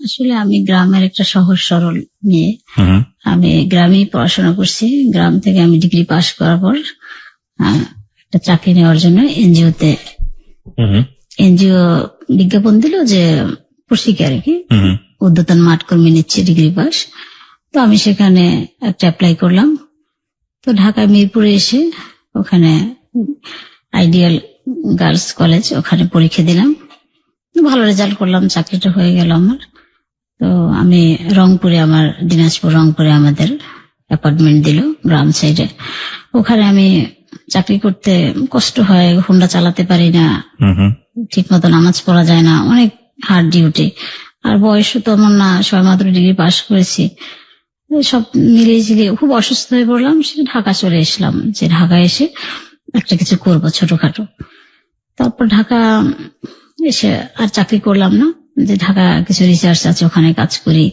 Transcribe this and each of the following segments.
আসলে আমি গ্রামের একটা সহজ সরল মেয়ে। হুম আমি গ্রামেই পড়াশোনা করছি। গ্রাম থেকে আমি ডিগ্রি পাশ করার পর একটা চাকরি নেওয়ার জন্য এনজিওতে হুম এনজিও বিজ্ঞাপন দিল যে প্রশিক্ষে আর কি হুম উদ্যতন মাঠ কর্মী নিচ্ছে ডিগ্রি পাস। তো আমি সেখানে একটা অ্যাপ্লাই করলাম। তো ঢাকায় মিরপুরে এসে ওখানে আইডিয়াল গার্লস কলেজ ওখানে পরীক্ষা দিলাম। ভালো রেজাল্ট করলাম, চাকরিটা হয়ে গেল আমার। তো আমি রংপুরে, আমার দিনাজপুর রংপুরে আমাদের অ্যাপার্টমেন্ট দিল গ্রাম সাইডে। ওখানে আমি চাকরি করতে কষ্ট হয়, হুন্ডা চালাতে পারি না, হুম ঠিক মতো নামাজ পড়া যায় না, অনেক হার্ড ডিউটি। আর বয়সও তো আমার না, সবেমাত্র ডিগ্রি পাস করেছি। সব মিলিয়ে ঝিলিয়ে খুব অসুস্থ হয়ে পড়লাম। সেটা ঢাকা চলে এসলাম, যে ঢাকা এসে একটা কিছু করবো ছোটখাটো। তারপর ঢাকা এসে আর চাকরি করলাম না, যে ঢাকা কিছু রিসার্চ আছে ওখানে কাজ করি।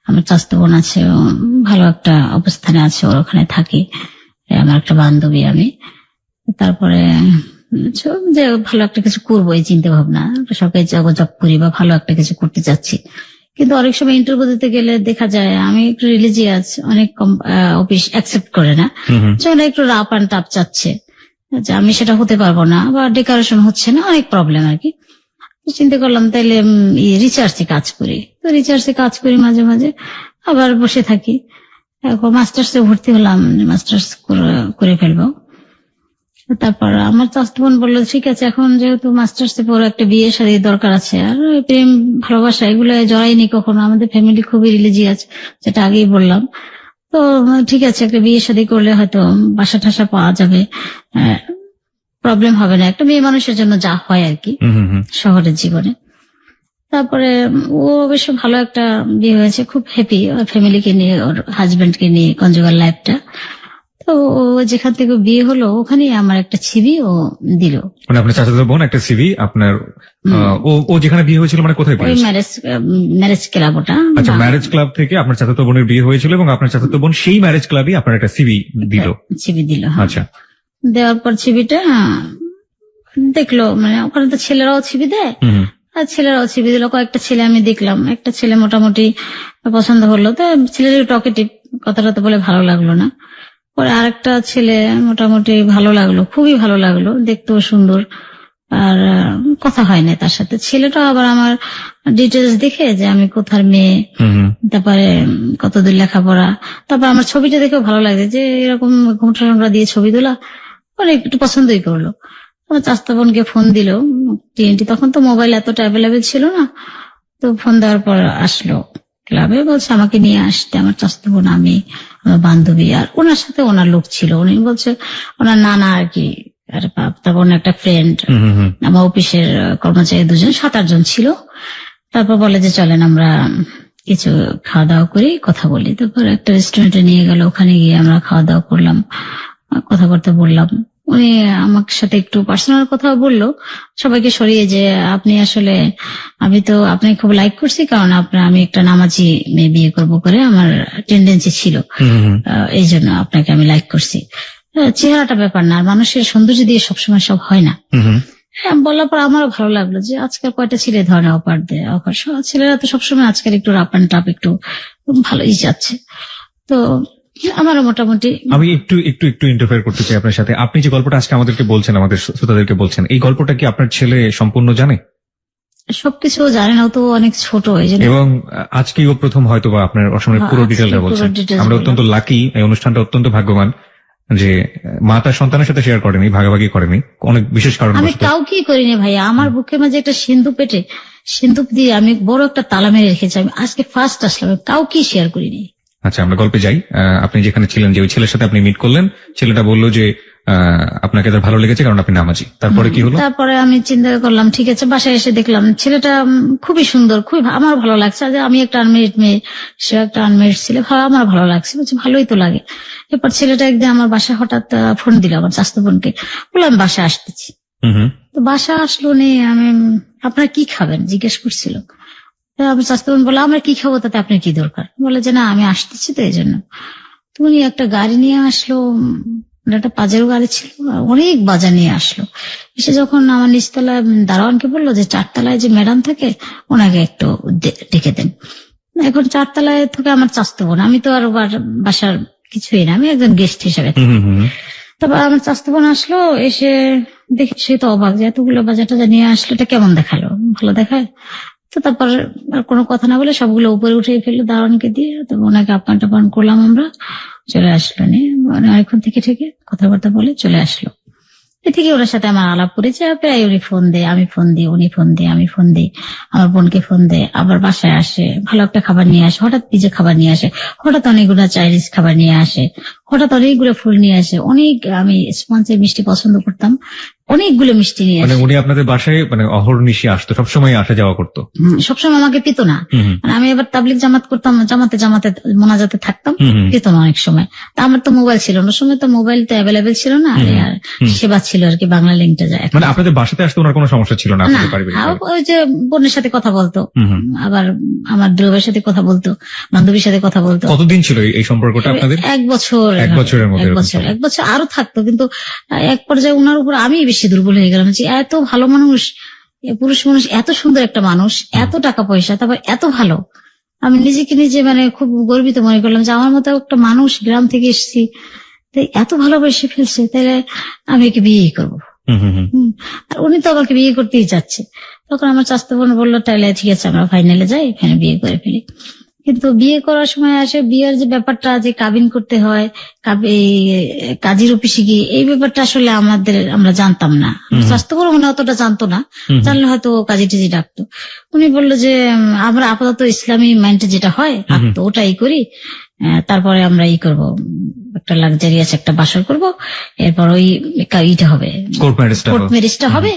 আমার চাচাতো বোন আছে, ও ভালো একটা অবস্থানে আছে, ওর ওখানে থাকি। আমার একটা বান্ধবী আমি। তারপরে যে ভালো একটা কিছু করবো এই চিন্তা ভাবনা, সরকারি জব করি বা ভালো একটা কিছু করতে চাচ্ছি। কিন্তু অনেক সময় ইন্টারভিউ দিতে গেলে দেখা যায় আমি একটু রিলিজিয়াস, অনেক অফিস অ্যাকসেপ্ট করে না, যখন একটু রাপ অ্যান্ড টাপ চাচ্ছে, যে আমি সেটা হতে পারবো না বা ডেকোরেশন হচ্ছে না, অনেক প্রবলেম আর কি। চিন্তা করলাম তাইলে রিসার্চে কাজ করি। তো রিসার্চে কাজ করি মাঝে মাঝে, আবার বসে থাকি। এখন মাস্টার্সে ভর্তি হলাম, মাস্টার্স করে ফেলবো। তারপর আমার চাচাতো বোন বললো ঠিক আছে, এখন যেহেতু মাস্টার্সে পরে একটা বিয়ে শাদী দরকার আছে, আর ওই প্রেম ভালোবাসা এগুলো জড়াইনি কখনো, আমাদের ফ্যামিলি খুবই রিলিজিয়াস, যেটা আগেই বললাম। তো ঠিক আছে, একটা বিয়ে শাদী করলে হয়তো বাসা ঠাসা পাওয়া যাবে, প্রবলেম হবে না, একটা মেয়ে মানুষের জন্য যা হয় আর কি শহরের জীবনে। তারপরে ও অবশ্য ভালো একটা বিয়ে হয়েছে, খুব হ্যাপি ওর ফ্যামিলিকে নিয়ে, ওর হাজবেন্ডকে নিয়ে, কনজুগাল লাইফটা। তো ও যেখান থেকে বিয়ে হলো ওখানেই আমার একটা ছবি ও দিল। মানে আপনার চাচাতো বোন একটা সিভি আপনার, ও যেখানে বিয়ে হয়েছিল মানে কোথায় বিয়ে ওই হয়েছিল? ম্যারেজ ক্লাব ওটা। আচ্ছা, ম্যারেজ ক্লাব থেকে আপনার চাচাতো বোনের বিয়ে হয়েছিল এবং আপনার চাচাতো বোন সেই ম্যারেজ ক্লাবে আপনার একটা সিভি দিল। ছবি দিল। আচ্ছা, দেওয়ার পর ছবিটা দেখলো, মানে ওখানে তো ছেলেরাও ছবি দেয়, আর ছেলেরাও ছবি দিল। কয়েকটা ছেলে আমি দেখলাম, একটা ছেলে মোটামুটি পছন্দ হলো, তো ছেলের টকেটিভ, কথাটা তো বলে ভালো লাগলো না। পরে আরেকটা ছেলে মোটামুটি ভালো লাগলো, খুবই ভালো লাগলো, দেখতেও সুন্দর, আর কথা হয় না তার সাথে। ছেলেটা আবার আমার ডিটেলস দেখে, যে আমি কোথার মেয়ে, তারপরে কতদূর লেখাপড়া, তারপর আমার ছবিটা দেখেও ভালো লাগে, যে এরকম ঘুমটা টুমটা দিয়ে ছবি তোলা, পরে একটু পছন্দই করলো। আমার চাচাতো বোনকে ফোন দিল, টিএনটি, তখন তো মোবাইল এতটা অ্যাভেলেবেল ছিল না। তো ফোন দেওয়ার পর আসলো ক্লাবে, বলছে আমাকে নিয়ে আসতে। আমার চাচাতো বোন, আমি, আমার বান্ধবী, আর ওনার সাথে ওনার লোক ছিল। উনি বলছে ওনার নানা আর কি, আর তারপর একটা ফ্রেন্ড, আমার অফিসের কর্মচারী, 7-8 জন ছিল। তারপর বলে যে চলেন আমরা কিছু খাওয়া দাওয়া করি, কথা বলি। তারপর একটা রেস্টুরেন্টে নিয়ে গেল, ওখানে গিয়ে আমরা খাওয়া দাওয়া করলাম, কথাবার্তা বললাম। উনি আমার সাথে একটু পার্সোনাল কথা বললো, সবাইকে সরিয়ে, যে আপনি আসলে, আমি তো আপনাকে খুব লাইক করছি, কারণ আমি একটা নামাজি মেয়ে বিয়ে করবো করে আমার টেন্ডেন্সি ছিল, এই জন্য আপনাকে আমি লাইক করছি। চেহারাটা ব্যাপার না, আর মানুষের সৌন্দর্য দিয়ে সবসময় সব হয় না। বলার পর আমারও ভালো লাগলো, যে আজকাল কয়টা ছেলে ধরনের অফার দেয়, অফার ছেলেরা তো সবসময় আজকাল একটু রাপ অ্যান্ড টাপ একটু ভালোই যাচ্ছে। তো আমারও মোটামুটি। আমি একটু একটু একটু ইন্টারফেয়ার করতে চাই আপনার সাথে। আপনি যে গল্পটা আজকে আমাদেরকে বলছেন, আমাদের শ্রোতাদেরকে বলছেন, এই গল্পটা কি আপনার ছেলে সম্পূর্ণ জানে? সবকিছু জানে না, তো অনেক ছোট, এবং আজকেই ও প্রথম হয়তো বা আপনার অসমের পুরো ডিটেলটা বলছেন। আমরা অত্যন্ত লাকি, এই অনুষ্ঠানটা অত্যন্ত ভাগ্যবান যে মা তার সন্তানের সাথে শেয়ার করেনি, ভাগাভাগি করেনি, অনেক বিশেষ কারণ। আমি কাউকে করিনি ভাইয়া, আমার বুকের মাঝে একটা সিন্ধু পেটে, সিন্ধুক দিয়ে আমি বড় একটা তালা মেরে রেখেছি। আমি আজকে ফার্স্ট আসলাম, কাউকে শেয়ার করিনি। আচ্ছা, আমরা গল্পে যাই। আপনি যেখানে ছিলেন, যে ওই ছেলের সাথে আপনি মিট করলেন, ছেলেটা বললো যে আপনাকে তার ভালো লেগেছে কারণ আপনি নামাজি। তারপরে কি হলো? তারপরে আমি চিন্তা করলাম, ঠিক আছে, বাসায় এসে দেখলাম ছেলেটা খুবই সুন্দর, খুবই আমার ভালো লাগছে। যে আমি একটা আনমেরিড মেয়ে, সে একটা আনমেরিড ছেলে, আমার ভালো লাগছে, বলছি ভালোই তো লাগে। এরপর ছেলেটা একদিন আমার বাসায় হঠাৎ ফোন দিল, আমার চাচাতো বোনকে, বললাম আমি বাসায় আসতেছি। তো বাসা আসলো নিয়ে, আমি আপনারা কি খাবেন জিজ্ঞেস করছিল। আমার চাচাতো বোন বলে আমরা কি খাবো, তাতে আপনার কি দরকার? বলে যে না আমি আসতেছি তো এই জন্য। তো উনি একটা গাড়ি নিয়ে আসলো, ওনার একটা পাজেরো গাড়ি ছিল, অনেক বাজার নিয়ে আসলো। এসে যখন আমার নিচতলায় দারোয়ানকে বললো যে 4 তলায় যে ম্যাডাম থাকে ওনাকে একটু ডেকে দেন। এখন 4 তলায় থেকে আমার চাচতো বোন, আমি তো আর বাসার কিছুই না, আমি একজন গেস্ট হিসেবে। তারপর আমার চাচতো বোন আসলো, এসে দেখে সে তো অবাক যে এতগুলো বাজার টাজার নিয়ে আসলো, এটা কেমন দেখালো, ভালো দেখায়। তো তারপর আর কোনো কথা না বলে সবগুলো উপরে উঠে ফেললো দারোয়ানকে দিয়ে। তো ওনাকে আপ্যায়ন টাপ্যায়ন করলাম, আমরা চলে আসলো নিয়ে অনেকক্ষণ থেকে কথাবার্তা বলে চলে আসলো। এ থেকে ওনার সাথে আমার আলাপ করেছে, প্রায় উনি ফোন দেয়, আমি ফোন দিই, উনি ফোন দেয়, আমি ফোন দিই, আমার বোনকে ফোন দেয়, আবার বাসায় আসে, ভালো একটা খাবার নিয়ে আসে, হঠাৎ পিজে খাবার নিয়ে আসে, হঠাৎ অনেকগুলো চাইনিজ খাবার নিয়ে আসে, হঠাৎ অনেকগুলো ফুল নিয়ে আসে। অনেক আমি স্পঞ্জের মিষ্টি পছন্দ করতাম, অনেকগুলো মিষ্টি নিয়ে আসে। উনি আপনাদের বাসায় অহর্নিশি আসতো, সবসময় আসা যাওয়া করতো? সবসময় আমাকে পেত না। আমি এবার তাবলিগ জামাত করতাম, জামাতে মোনাজাতে থাকতাম, পেত না অনেক সময়। তা আমার তো মোবাইল ছিল না, সময় তো মোবাইল তো অ্যাভেলেবেল ছিল না, আর সেবা ছিল আর কি, বাংলা লিঙ্কটা যায়। আপনাদের বাসাতে আসতে ওনার কোনো সমস্যা ছিল না? ওই যে বোনের সাথে কথা বলতো, আবার আমার দুলাভাইয়ের সাথে কথা বলতো, বান্ধবীর সাথে কথা বলতো। কতদিন ছিল এই সম্পর্কটা আপনাদের? 1 বছর। 1 বছরের মধ্যে? 1 বছর আরো থাকতো, কিন্তু এক পর্যায়ে ওনার উপর আমি বেশি দুর্বল হয়ে গেলাম যে এত ভালো মানুষ, পুরুষ মানুষ, এত সুন্দর একটা মানুষ, এত টাকা পয়সা, তারপর এত ভালো। আমি নিজেকে নিজে খুব গর্বিত মনে করলাম যে আমার মতো একটা মানুষ, গ্রাম থেকে এসেছি, তাই এত ভালোবেসে ফেলছে, তাহলে আমি একে বিয়ে করবো। আর উনি তো আমাকে বিয়ে করতেই চাচ্ছে। তখন আমার চাচতো বোন বললো তাহলে ঠিক আছে আমরা ফাইনালে যাই, এখানে বিয়ে করে ফেলি। কিন্তু বিয়ে করার সময় আসে বিয়ের যে ব্যাপারটা, যে কাবিন করতে হয়, কাজীর অফিসে গিয়ে, এই ব্যাপারটা আসলে আমরা জানতাম না। স্বাস্থ্য বড় মনে অতটা জানতো না, জানলে হয়তো কাজী টিজি ডাকতো। উনি বললো যে আমরা আপাতত ইসলামী মাইন্ডে যেটা হয় তো ওটাই করি, তারপরে আমরা করবো, একটা লাক্সারিয়াস একটা বাসর করবো, এরপর ওই ইটা হবে, কোর্ট ম্যারেজটা হবে,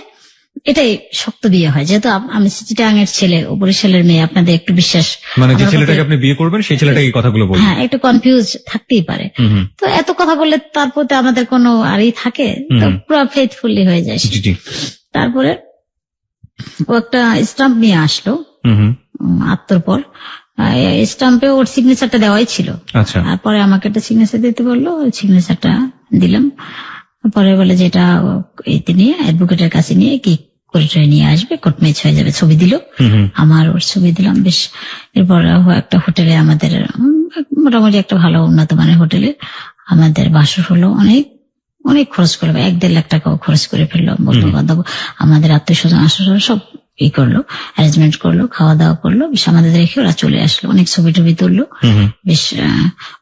এটাই শক্ত বিয়ে হয়। যেহেতু আমি চিটাগাং এর ছেলে, বরিশালের মেয়ে, আপনাদের একটু বিশ্বাস, যে ছেলেটাকে আপনি বিয়ে করবেন সেই ছেলেটাকে কথাগুলো বলবেন, হ্যাঁ একটু কনফিউজ থাকতেই পারে। তো এত কথা বললে তার প্রতি আমাদের কোনো আরই থাকে, তো পুরো ফেথফুলি হয়ে যায়। তারপরে ও একটা স্টাম্প নিয়ে আসলো আত্মর পর, স্টাম্পে ওর সিগনেচারটা দেওয়াই ছিল। তারপরে আমাকে একটা সিগনেচার দিতে বললো, ওই সিগনেচারটা দিলাম। পরে বলে যে এটা নিয়ে অ্যাডভোকেটের কাছে নিয়ে কি কোর্টে নিয়ে আসবে, কোর্ট ম্যাচ হয়ে যাবে। ছবি দিল, আমার ওর ছবি দিলাম। বেশ, এরপর একটা হোটেলে, আমাদের মোটামুটি একটা ভালো উন্নত মানের হোটেলে আমাদের বাসর হলো। অনেক খরচ করলো, 1-1.5 লাখ টাকাও খরচ করে ফেললাম। বন্ধু বান্ধব, আমাদের আত্মীয় স্বজন আসলে সব করলো, অ্যারেঞ্জমেন্ট করলো, খাওয়া দাওয়া করলো। বেশ আমাদের রেখে ওরা চলে আসলো, অনেক ছবি টবি তুললো। বেশ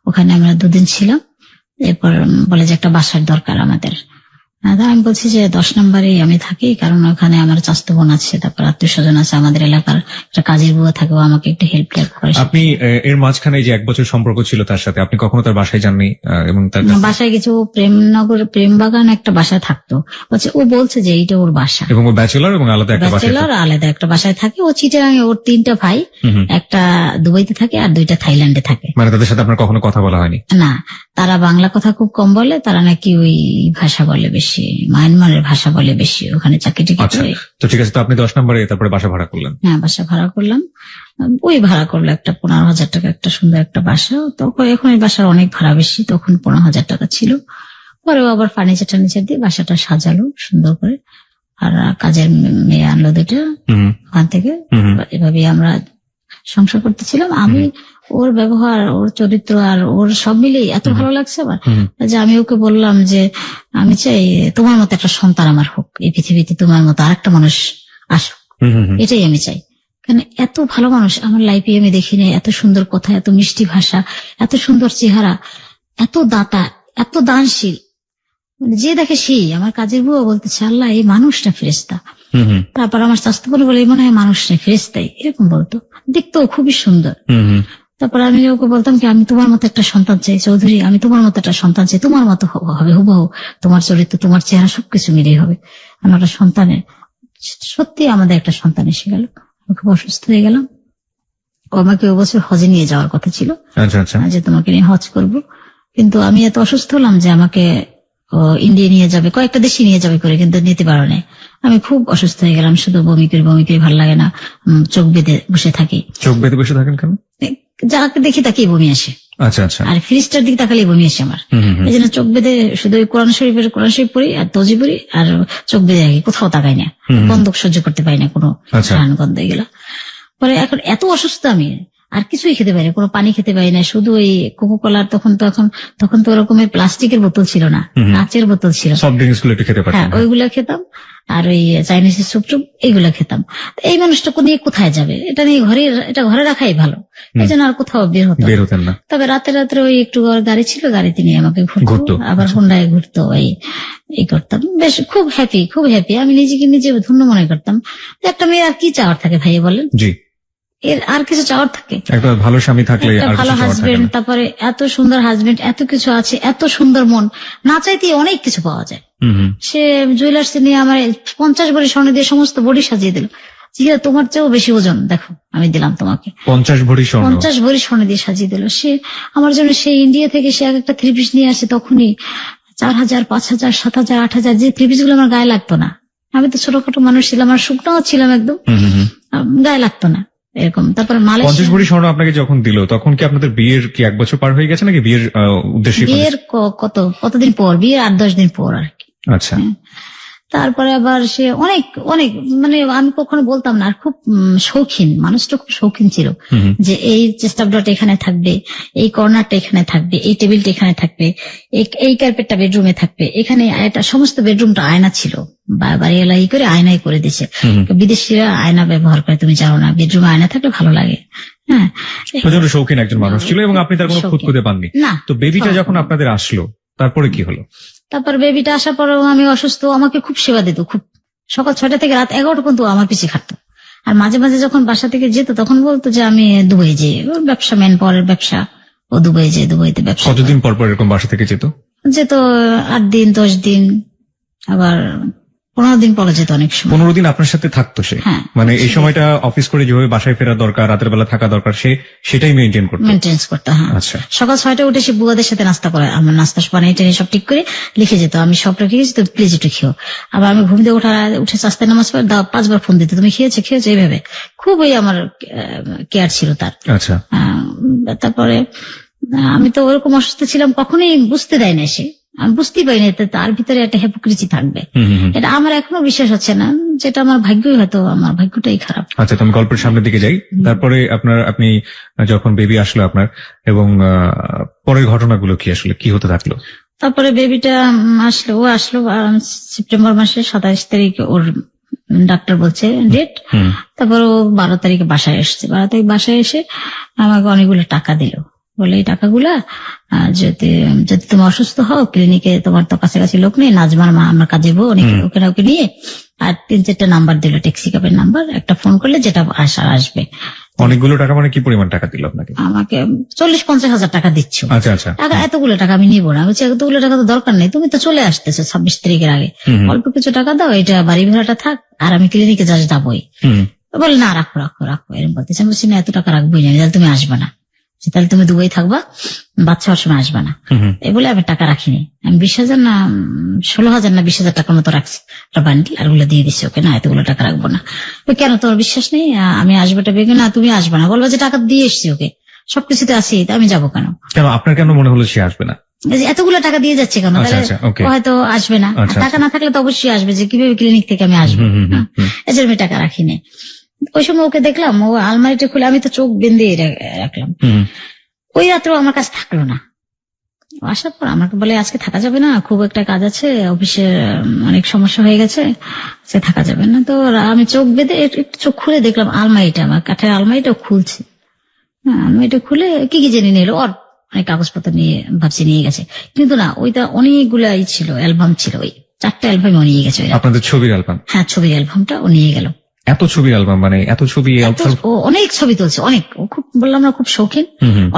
ওখানে আমরা 2 দিন ছিলাম। এরপর বলে যে একটা বাসার দরকার আমাদের। আমি বলছি যে 10 নম্বরে আমি থাকি, কারণ ওখানে আমার চাচতো বোন আছে, তারপর আত্মীয় স্বজন আছে, আমাদের এলাকার একটা কাজের বুয়া থাকে, আমাকে একটু হেল্প করে। আপনি এর মাঝখানে যে 1 বছর সম্পর্ক ছিল তার সাথে, আপনি কখনো তার বাসায় যাননি? এবং তার বাসায় কিছু প্রেমনগর, প্রেমবাগান একটা বাসায় থাকতো, ও বলছে যে এইটা ওর বাসা, এবং ও ব্যাচেলর, এবং আলাদা একটা বাসায় থাকে। ও চিটাগাং এ, ওর 3টা ভাই, একটা দুবাইতে থাকে আর 2টা থাইল্যান্ডে থাকে। তাদের সাথে আপনার কখনো কথা বলা হয়নি? না, তারা বাংলা কথা খুব কম বলে, তারা নাকি ওই ভাষা বলে বেশি, মায়ানমারের ভাষা বলে বেশি, ওখানে চাকরি টাকরি করে। তো ঠিক আছে, তো আপনি 10 নম্বরে তারপরে বাসা ভাড়া করলেন? হ্যাঁ, বাসা ভাড়া করলাম। ওই ভাড়া করলো একটা 15,000 টাকা, একটা সুন্দর একটা বাসা। তখন এখন এই বাসার অনেক ভাড়া বেশি, তখন 15,000 টাকা ছিল। পরেও আবার ফার্নিচার দিয়ে বাসাটা সাজালো সুন্দর করে, আর কাজের মেয়ে আনলো 2টা ওখান থেকে। এভাবে আমরা সংসার করতেছিলাম। আমি ওর ব্যবহার, ওর চরিত্র আর ওর সব মিলেই এত ভালো লাগছে আমার, যে আমি ওকে বললাম যে আমি চাই তোমার মতো একটা সন্তান আমার হোক এই পৃথিবীতে, তোমার মতো আরেকটা মানুষ আসুক, এটাই আমি চাই। কারণ এত ভালো মানুষ আমার লাইফে আমি দেখিনি, এত সুন্দর কথা, এত মিষ্টি ভাষা, এত সুন্দর চেহারা, এত দাতা, এত দানশীল, যে দেখে সেই। আমার কাজের বুয়া বলতেছে আল্লাহ এই মানুষটা ফেরেশতা। তারপর আমার স্বাস্থ্য বলে বলে মনে হয় মানুষ নেই, ফেরেশতাই, এরকম বলতো। দেখতেও খুবই সুন্দর। তারপর আমি ওকে বলতাম কি আমি তোমার মতো একটা সন্তান চাই চৌধুরী, আমি তোমার মতো একটা সন্তান চাই, তোমার মতো হবে হুবহু, তোমার চরিত্র, তোমার চেহারা সবকিছু মিলিয়ে হবে আমার একটা সন্তানের। সত্যি আমাদের একটা সন্তান এসে গেল। খুব অসুস্থ হয়ে গেলাম। ও আমাকে ওই বছর হজে নিয়ে যাওয়ার কথা ছিল, যে তোমাকে নিয়ে হজ করব, কিন্তু আমি এত অসুস্থ হলাম যে আমাকে ইন্ডিয়া নিয়ে যাবে, কয়েকটা দেশে নিয়ে যাবে করে, কিন্তু নিতে পারো না। আমি খুব অসুস্থ হয়ে গেলাম, শুধু বমি করে ভালো লাগে না, চোখ বেঁধে বসে থাকি। চোখ বেঁধে বসে থাকেন কেন? যাকে দেখি তাকেই বমি আসে। আচ্ছা আচ্ছা। আর ফ্রিজটার দিকে তাকালেই বমি আসে আমার। এই জন্য চোখ বেঁধে শুধু ওই কোরআন শরীফ পড়ি আর তজি পড়ি আর চোখ বেঁধে রাখি, কোথাও তাকাই না, গন্ধ সহ্য করতে পারি না কোনো গন্ধ এগুলো। পরে এখন এত অসুস্থ আমি আর কিছুই খেতে পারি না, কোনো পানি খেতে পারি না, শুধু ওই কোকোকোলার তখন তো ওরকমের প্লাস্টিকের বোতল ছিল না, কাঁচের বোতল ছিল, হ্যাঁ ওইগুলা খেতাম। আর ওই চাইনিজ স্যুপ টুপ এইগুলা খেতাম। এই মানুষটা নিয়ে কোথায় যাবে, এটা নিয়ে ঘরে রাখাই ভালো, এই জন্য আর কোথাও বের হতেন না। তবে রাতে ওই একটু গাড়ি ছিল, গাড়িতে নিয়ে আমাকে ঘুরতো, আবার হোন্ডায় ঘুরতো, এই করতাম। বেশ খুব হ্যাপি। আমি নিজে ধন্য মনে করতাম। একটা মেয়ে আর কি চাওয়ার থাকে ভাই বলেন? এর আর কিছু চাওয়ার থাকে? একটা ভালো স্বামী থাকলে, ভালো হাজবেন্ড, তারপরে এত সুন্দর হাজবেন্ড, এত কিছু আছে, এত সুন্দর মন, না চাইতে অনেক কিছু পাওয়া যায়। সে জুয়েলার্স নিয়ে আমার 50 ভরি স্বর্ণ দিয়ে সমস্ত বডি সাজিয়ে দিল। তোমার চেয়েও বেশি ওজন, দেখো আমি দিলাম তোমাকে 50 ভরি স্বর্ণ দিয়ে সাজিয়ে দিল সে আমার জন্য। সে ইন্ডিয়া থেকে সে একটা 3 পিস নিয়ে আসে, তখনই 4000, 5000, 7000, 8000, যে 3 পিস গুলো আমার গায়ে লাগতো না। আমি তো ছোটখাটো মানুষ ছিলাম, আর শুকনো ছিলাম একদম, গায়ে লাগতো না এরকম। তারপরে 50 ভরি স্বর্ণ আপনাকে যখন দিল, তখন কি আপনাদের বিয়ের কি 1 বছর পার হয়ে গেছে নাকি বিয়ের উদ্দেশ্যে? বিয়ের কতদিন পর, বিয়ের 8-10 দিন পর আর কি। আচ্ছা। তারপরে আবার সে অনেক মানে আমি কখনো বলতাম না, আর খুব শৌখিন, মানুষটা খুব শৌখিন ছিল, যে এই চেস্টাবটা এখানে থাকবে, এই কর্নারটা এখানে থাকবে, এই টেবিলটা এখানে থাকবে, এই কার্পেটটা বেডরুমে থাকবে, এখানে এটা সমস্ত বেডরুমটা আয়না ছিল, বাড়িওয়ালা করে আয়নাই করে দিছে। বিদেশিরা আয়না ব্যবহার করে, তুমি জানো না, বেডরুমে আয়না থাকলে ভালো লাগে। হ্যাঁ, প্রচন্ড শৌখিন একজন মানুষ ছিল এবং আপনি তার কোনো খুঁতখুঁতে পাননি না। তো বেবিটা যখন আপনাদের আসলো, তারপরে কি হলো? তারপর বেবিটা আসার পরেও আমি অসুস্থ, আমাকে খুব সেবা দিত, খুব সকাল 6টা থেকে রাত 11টা পর্যন্ত আমার পিছিয়ে খাটতো। আর মাঝে মাঝে যখন বাসা থেকে যেত তখন বলতো যে আমি দুবাই যাই, ব্যবসা, ম্যান পাওয়ারের ব্যবসা, ও দুবাই যায়, দুবাইতে ব্যবসা। কতদিন পর এরকম বাসা থেকে যেত? 8 দিন, 10 দিন, আবার 15 দিন পরে যেত অনেক সময়। 15 দিন আপনার সাথে থাকতো সে? মানে এই সময়টা অফিস করে যেভাবে বাসায় ফেরা দরকার, রাতের বেলা থাকা দরকার, সেটাই মেনটেন করতো। হ্যাঁ, সকাল 6টায় উঠে সে বুয়াদের সাথে নাস্তা করে, আমার নাস্তা বানিয়ে টেনে সব ঠিক করে লিখে যেত, আমি সব রেখে গেছি, তো প্লিজ একটু খেও। আবার আমি ঘুম দিয়ে উঠে চাস্তে নামাজ পড়ে 5 বার ফোন দিত, তুমি খেয়েছো এইভাবে। খুবই আমার কেয়ার ছিল তার। আচ্ছা। তারপরে আমি তো ওরকম অসুস্থ ছিলাম, কখনোই বুঝতে দেয় না সে, আমি বুঝতেই পারি না তার ভিতরে একটা হিপোক্রেসি থাকবে। এটা আমার এখনো বিশ্বাস হচ্ছে না, যেটা আমার ভাগ্যই, হয়তো আমার ভাগ্যটাই খারাপ। আচ্ছা, তো আমি গল্পের সামনের দিকে যাই। তারপরে আপনি যখন বেবি আসলো আপনার, এবং পরের ঘটনাগুলো কি আসলে কি হতে থাকলো? তারপরে বেবিটা আসলো সেপ্টেম্বর মাসে 27 তারিখে ওর ডাক্তার বলছে ডেট। তারপর ও 12 তারিখে বাসায় এসছে। 12 তারিখ বাসায় এসে আমাকে অনেকগুলো টাকা দিল, বলে এই টাকাগুলা যদি তুমি অসুস্থ হও, ক্লিনিকে তোমার তো কাছাকাছি লোক নেই, নাজমার মা আমার কাজে বউ, ওকে নিয়ে, আর 3-4টা নাম্বার দিল, ট্যাক্সি ক্যাবের নাম্বার, একটা ফোন করলে যেটা আসবে। অনেকগুলো টাকা মানে কি পরিমাণ টাকা দিল আপনাকে? আমাকে 40-50 হাজার টাকা দিচ্ছ। আচ্ছা। এতগুলো টাকা আমি নিবো না, বলছি এতগুলো টাকা তো দরকার নেই, তুমি তো চলে আসতেছো 26 তারিখের আগে, অল্প কিছু টাকা দাও, এটা বাড়ি ভাড়াটা থাক, আর আমি ক্লিনিকে যাবোই। বলে না, রাখো এরকম বলতেছে। আমি বলছি না, এত টাকা রাখবোই না, তাহলে তুমি আসবে না, তাহলে তুমি দুবাই থাকবা, বাচ্চা হওয়ার সময় আসবে না। এই বলে আমি টাকা রাখিনি, আমি 20,000 না 16,000 না 20,000 টাকার মতো রাখছি একটা বান্ডিল, আর ওগুলো দিয়ে দিচ্ছি ওকে। না, এতগুলো টাকা রাখবো না। কেন, তোমার বিশ্বাস নেই আমি আসবো? না, তুমি আসবে না। বলবো যে টাকা দিয়ে এসছি ওকে, সবকিছুতে আসি, আমি যাবো কেন? আপনার কেন মনে হলো সে আসবে না? এতগুলো টাকা দিয়ে যাচ্ছে কেন, হয়তো আসবে না। টাকা না থাকলে তো অবশ্যই আসবে, যে কিভাবে ক্লিনিক থেকে আমি আসবো, এজন্য আমি টাকা রাখিনি। ওই সময় ওকে দেখলাম, ও আলমারিটা খুলে, আমি তো চোখ বেঁধে রাখলাম। ওই রাত্রেও আমার কাছে থাকলো না। আসার পর আমাকে বলে আজকে থাকা যাবে না, খুব একটা কাজ আছে, অফিসে অনেক সমস্যা হয়ে গেছে, সে থাকা যাবে না। তো আমি চোখ বেঁধে একটু চোখ খুলে দেখলাম আলমারিটা, আমার কাঠের আলমারিটা খুলছে। আলমারিটা খুলে কি জেনে নিল, ওর অনেক কাগজপত্র নিয়ে ভাবছি নিয়ে গেছে, কিন্তু না, ওইটা অনেকগুলাই ছিল, অ্যালবাম ছিল, ওই 4টা অ্যালবাম ও নিয়ে গেছে। আপনাদের ছবির অ্যালবাম? হ্যাঁ, ছবির অ্যালবামটা ও নিয়ে গেল। এত ছবির অ্যালবাম, মানে এত ছবি, অনেক ছবি তুলছে, অনেক, ও খুব বললাম না খুব শৌখিন,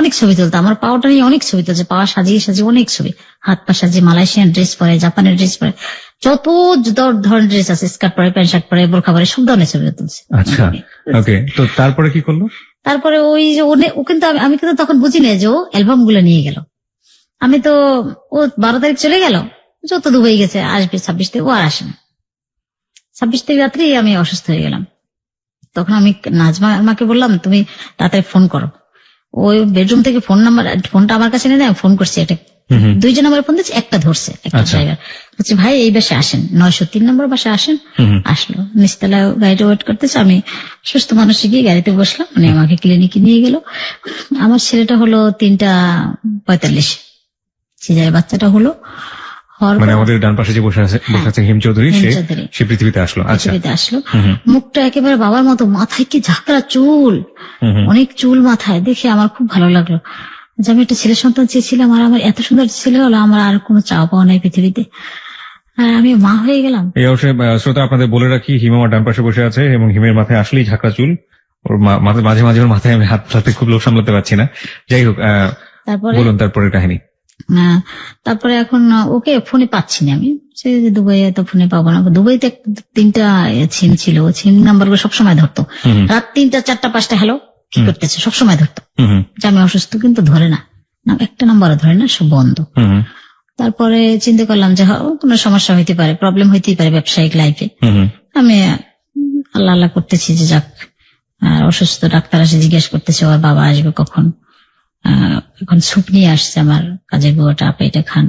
অনেক ছবি তুলতো। আমার পাওয়াটা নিয়ে অনেক ছবি তুলছে, পাওয়া সাজিয়ে অনেক ছবি, হাত পা সাজিয়ে, মালয়েশিয়ান ড্রেস পরে, জাপানের ড্রেস পরে, যত ধরনের ড্রেস আছে, স্কার্ট পরে, প্যান্ট শার্ট পরে, বোরখা পরে, সব ধরনের ছবি তুলছে। আচ্ছা, ওকে। তো তারপরে কি করলো? তারপরে ওই যে ও কিন্তু আমি কিন্তু তখন বুঝি না যে ও অ্যালবাম গুলো নিয়ে গেল। আমি তো, ও 12 তারিখ চলে গেল, যত দুবাই গেছে, আসবে 26 তারিখ, ও আর আসে না। 26 তারিখ রাত্রে আমি অসুস্থ হয়ে গেলাম। তখন আমি নাজমা আমাকে বললাম, তুমি তাড়াতাড়ি ফোন করো। ও ওই বেডরুম থেকে ফোনটা আমার কাছে নিয়ে ফোন করছি, একটা 2 নম্বরে ফোন দিচ্ছি, একটা ধরছে একটা ড্রাইভার, বলছে ভাই এই বাসে আসেন, 903 নম্বর বাসে আসেন। আসলো, নিচতলায় গাড়িটা ওয়েট করতেছে, আমি সুস্থ মানুষ গিয়ে গাড়িতে বসলাম, মানে আমাকে ক্লিনিকে নিয়ে গেল। আমার ছেলেটা হলো 3:45, সিজারে বাচ্চাটা হলো। মানে আমাদের ডান পাশে যে বসে আছে হিম চৌধুরী, সে পৃথিবীতে আসলো। আচ্ছা, আসলো, মুখটা একেবারে বাবার মতো, মাথায় কি ঝাঁকড়া চুল, অনেক চুল মাথায়, দেখে আমার খুব ভালো লাগলো যে আমি একটা ছেলে সন্তান চেয়েছিলাম, আর আমার এত সুন্দর ছেলে হলো, আমার আর কোনো চাওয়া পাওয়া নাই পৃথিবীতে, আর আমি মা হয়ে গেলাম। এই অবশ্যই শ্রোতা আপনাদের বলে রাখি, হিম আমার ডান পাশে বসে আছে এবং হিমের মাথায় আসলেই ঝাঁকড়া চুল, ওর মাঝে মাঝে ওর মাথায় আমি হাত ফেলাতে খুব লোভ সামলাতে পারছি না। যাই হোক, বলুন তারপরের কাহিনী। তারপরে এখন ওকে ফোনে পাচ্ছি না আমি, সে দুবাইয়ে তো ফোনে পাবো না। দুবাইতে 3টা সিম ছিল, সিম নাম্বার গুলো সবসময় ধরতো, রাত 3টা 4টা 5টা হ্যালো কি করতেছে সবসময় ধরতো, যে আমি অসুস্থ, কিন্তু ধরে না, একটা নাম্বারও ধরে না, সব বন্ধ। তারপরে চিন্তা করলাম যে কোনো সমস্যা হইতে পারে, প্রবলেম হইতেই পারে ব্যবসায়িক লাইফে। আমি আল্লাহ আল্লাহ করতেছি যে যাক, অসুস্থ, ডাক্তার আসে জিজ্ঞেস করতেছে ওর বাবা আসবে কখন। এখন স্যুপ নিয়ে আসছে আমার কাজের বুয়াটা, আপনি এটা খান।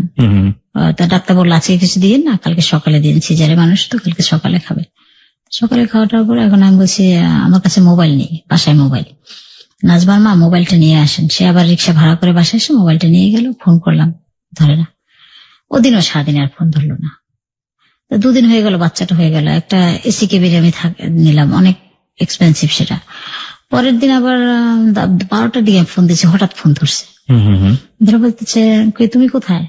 তা ডাক্তার বললো আজকে কিছু দিন না, কালকে সকালে দিন, সিজারে মানুষ তো কালকে সকালে খাবে। সকালে খাওয়াটার পরে এখন আমি বলছি আমার কাছে মোবাইল নেই, বাসায় মোবাইল, নাজমার মা মোবাইলটা নিয়ে আসেন। সে আবার রিক্সা ভাড়া করে বাসায় এসে মোবাইলটা নিয়ে গেল, ফোন করলাম ধরে না, ওদিনও সারাদিন আর ফোন ধরলো না। 2 দিন হয়ে গেল, বাচ্চাটা হয়ে গেল, একটা এসি কেবিনে আমি নিলাম, অনেক এক্সপেন্সিভ সেটা। পরের দিন আবার 12টার দিকে ফোন দিচ্ছে, হঠাৎ ফোন ধরছে, ধরে বলতেছে তুমি কোথায়,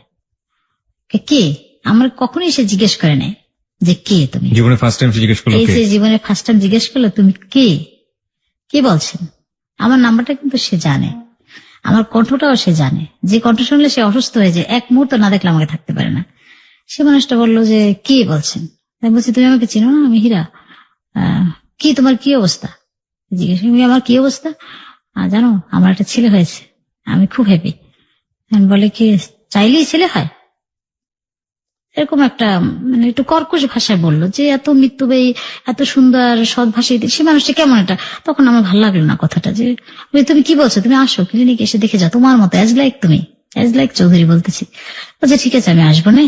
কে? আমার কখনোই সে জিজ্ঞেস করে নাই যে কে তুমি, জীবনে ফার্স্ট টাইম জিজ্ঞেস করলো, এই যে জীবনে ফার্স্ট টাইম জিজ্ঞেস করলো তুমি কে বলছেন। আমার নাম্বারটা কিন্তু সে জানে, আমার কণ্ঠটাও সে জানে, যে কণ্ঠ শুনলে সে অসুস্থ হয়ে যায়, এক মুহূর্ত না দেখলে আমাকে থাকতে পারে না। সে মানুষটা বললো যে কে বলছেন, আমি বলছি তুমি আমাকে চিনো না, আমি হীরা, কি তোমার কি অবস্থা, জিজ্ঞেস আমার কি অবস্থা, জানো আমার একটা ছেলে হয়েছে, আমি খুব হ্যাপি। বলে কি চাইলেই ছেলে হয়, এরকম একটা মানে একটু কর্কশ ভাষায় বললো, যে এত মৃত্যুবাহী এত সুন্দর সৎ ভাষায়, সে মানুষটা কেমন এটা। তখন আমার ভালো লাগলো না কথাটা, যে তুমি কি বলছো, তুমি আসো ক্লিনিকে এসে দেখে যাও, তোমার মতো অ্যাজ লাইক তুমি, অ্যাজ লাইক চৌধুরী বলতেছি। বলছে ঠিক আছে আমি আসবো না,